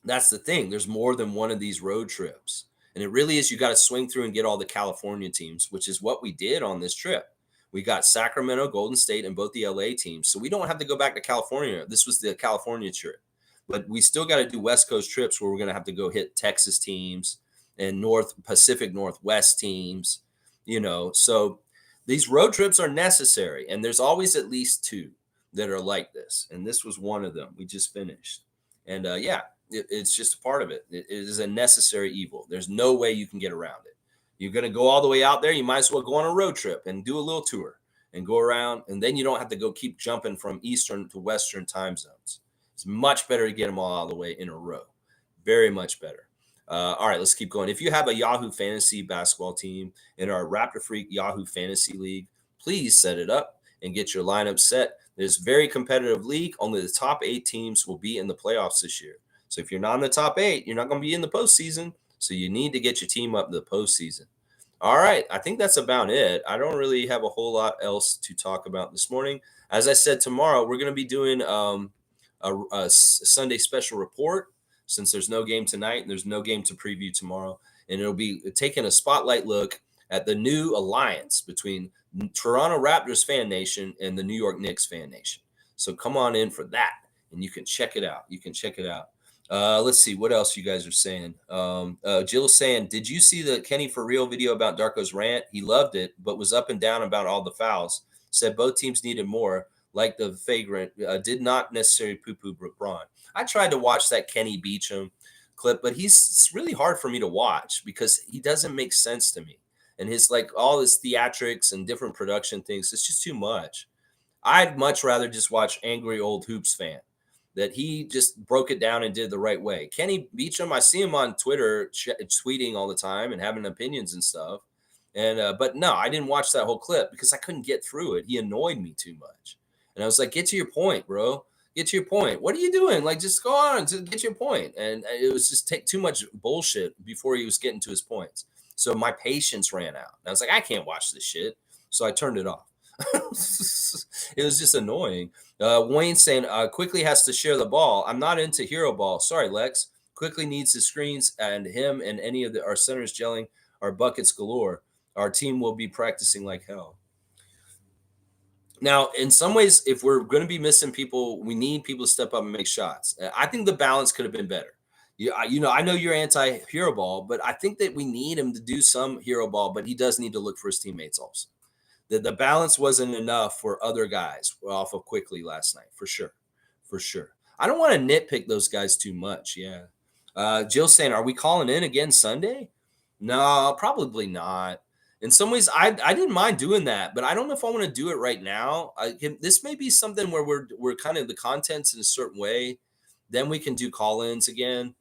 that's the thing. There's more than one of these road trips. And it really is, you got to swing through and get all the California teams, which is what we did on this trip. We got Sacramento, Golden State, and both the LA teams. So we don't have to go back to California. This was the California trip. But we still got to do West Coast trips where we're going to have to go hit Texas teams and Pacific Northwest teams, So these road trips are necessary. And there's always at least 2 that are like this. And this was one of them. We just finished. And it's just a part of it. It is a necessary evil. There's no way you can get around it. You're going to go all the way out there. You might as well go on a road trip and do a little tour and go around. And then you don't have to go keep jumping from Eastern to Western time zones. It's much better to get them all out of the way in a row. Very much better. All right, let's keep going. If you have a Yahoo Fantasy basketball team in our Raptor Freak Yahoo Fantasy League, please set it up and get your lineup set. There's a very competitive league. Only the top 8 teams will be in the playoffs this year. So if you're not in the top 8, you're not going to be in the postseason. So you need to get your team up to the postseason. All right. I think that's about it. I don't really have a whole lot else to talk about this morning. As I said, tomorrow we're going to be doing a Sunday special report since there's no game tonight and there's no game to preview tomorrow. And it'll be taking a spotlight look at the new alliance between Toronto Raptors fan nation and the New York Knicks fan nation. So come on in for that and you can check it out. Let's see what else you guys are saying. Jill's saying, did you see the Kenny for Real video about Darko's rant? He loved it, but was up and down about all the fouls. Said both teams needed more, like the Vagrant. Did not necessarily poo-poo Braun. I tried to watch that Kenny Beecham clip, but it's really hard for me to watch because he doesn't make sense to me. And his all his theatrics and different production things, it's just too much. I'd much rather just watch Angry Old Hoops Fan. that he just broke it down and did the right way. Kenny Beecham, I see him on Twitter tweeting all the time and having opinions and stuff. And but no, I didn't watch that whole clip because I couldn't get through it. He annoyed me too much. And I was like, get to your point, bro. Get to your point. What are you doing? Like, just go on, just get your point. And it was just take too much bullshit before he was getting to his points. So my patience ran out. And I was like, I can't watch this shit. So I turned it off. It was just annoying. Wayne saying Quickly has to share the ball. I'm not into hero ball. Sorry, Lex. Quickly needs the screens, and him and any of our centers gelling are buckets galore. Our team will be practicing like hell. Now, in some ways, if we're going to be missing people, we need people to step up and make shots. I think the balance could have been better. I know you're anti-hero ball, but I think that we need him to do some hero ball, but he does need to look for his teammates also. The balance wasn't enough for other guys off of Quickly last night, for sure. For sure. I don't want to nitpick those guys too much. Yeah. Jill saying, are we calling in again Sunday? No, probably not. In some ways, I didn't mind doing that, but I don't know if I want to do it right now. This may be something where we're kind of the contents in a certain way. Then we can do call-ins again.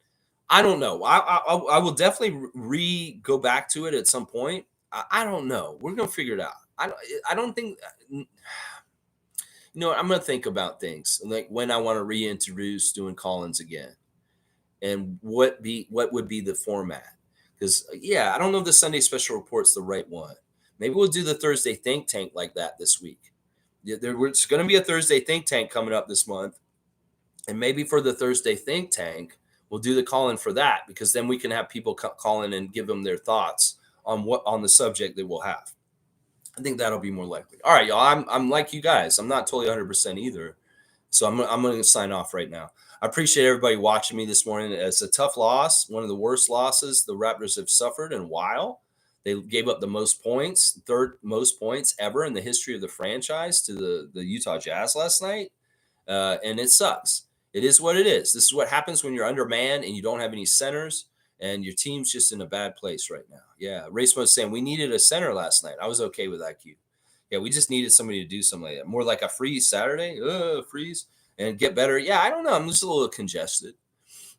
I don't know. I will definitely go back to it at some point. I don't know. We're gonna figure it out. I don't think. I'm gonna think about things like when I want to reintroduce doing call-ins again, and what would be the format. Because I don't know if the Sunday special report's the right one. Maybe we'll do the Thursday think tank like that this week. There's going to be a Thursday think tank coming up this month, and maybe for the Thursday think tank, we'll do the call in for that, because then we can have people call in and give them their thoughts on the subject that we'll have. I think that'll be more likely. All right, y'all. I'm like you guys. I'm not totally 100% either. So I'm going to sign off right now. I appreciate everybody watching me this morning. It's a tough loss, one of the worst losses the Raptors have suffered in a while. They gave up the most points, third most points ever in the history of the franchise to the Utah Jazz last night. And it sucks. It is what it is. This is what happens when you're undermanned and you don't have any centers, and your team's just in a bad place right now. Yeah, Racimo's saying we needed a center last night. I was okay with IQ. Yeah, we just needed somebody to do something like that. More like a freeze Saturday, freeze, and get better. Yeah, I don't know. I'm just a little congested.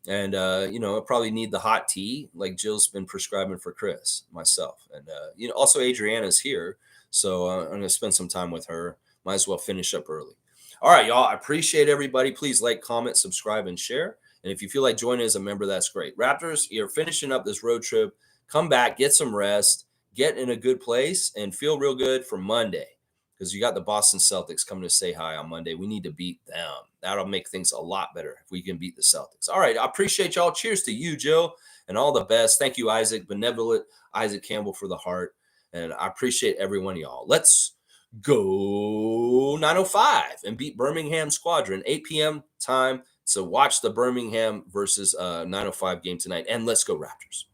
And, I probably need the hot tea like Jill's been prescribing for Chris, myself. And, also Adriana's here. So I'm going to spend some time with her. Might as well finish up early. All right, y'all. I appreciate everybody. Please like, comment, subscribe, and share. And if you feel like joining as a member, that's great. Raptors, you're finishing up this road trip. Come back, get some rest, get in a good place, and feel real good for Monday, because you got the Boston Celtics coming to say hi on Monday. We need to beat them. That'll make things a lot better if we can beat the Celtics. All right, I appreciate y'all. Cheers to you, Jill, and all the best. Thank you, Isaac, benevolent Isaac Campbell, for the heart. And I appreciate every one of y'all. Let's go 905 and beat Birmingham Squadron, 8 p.m. time. So watch the Birmingham versus 905 game tonight. And let's go Raptors.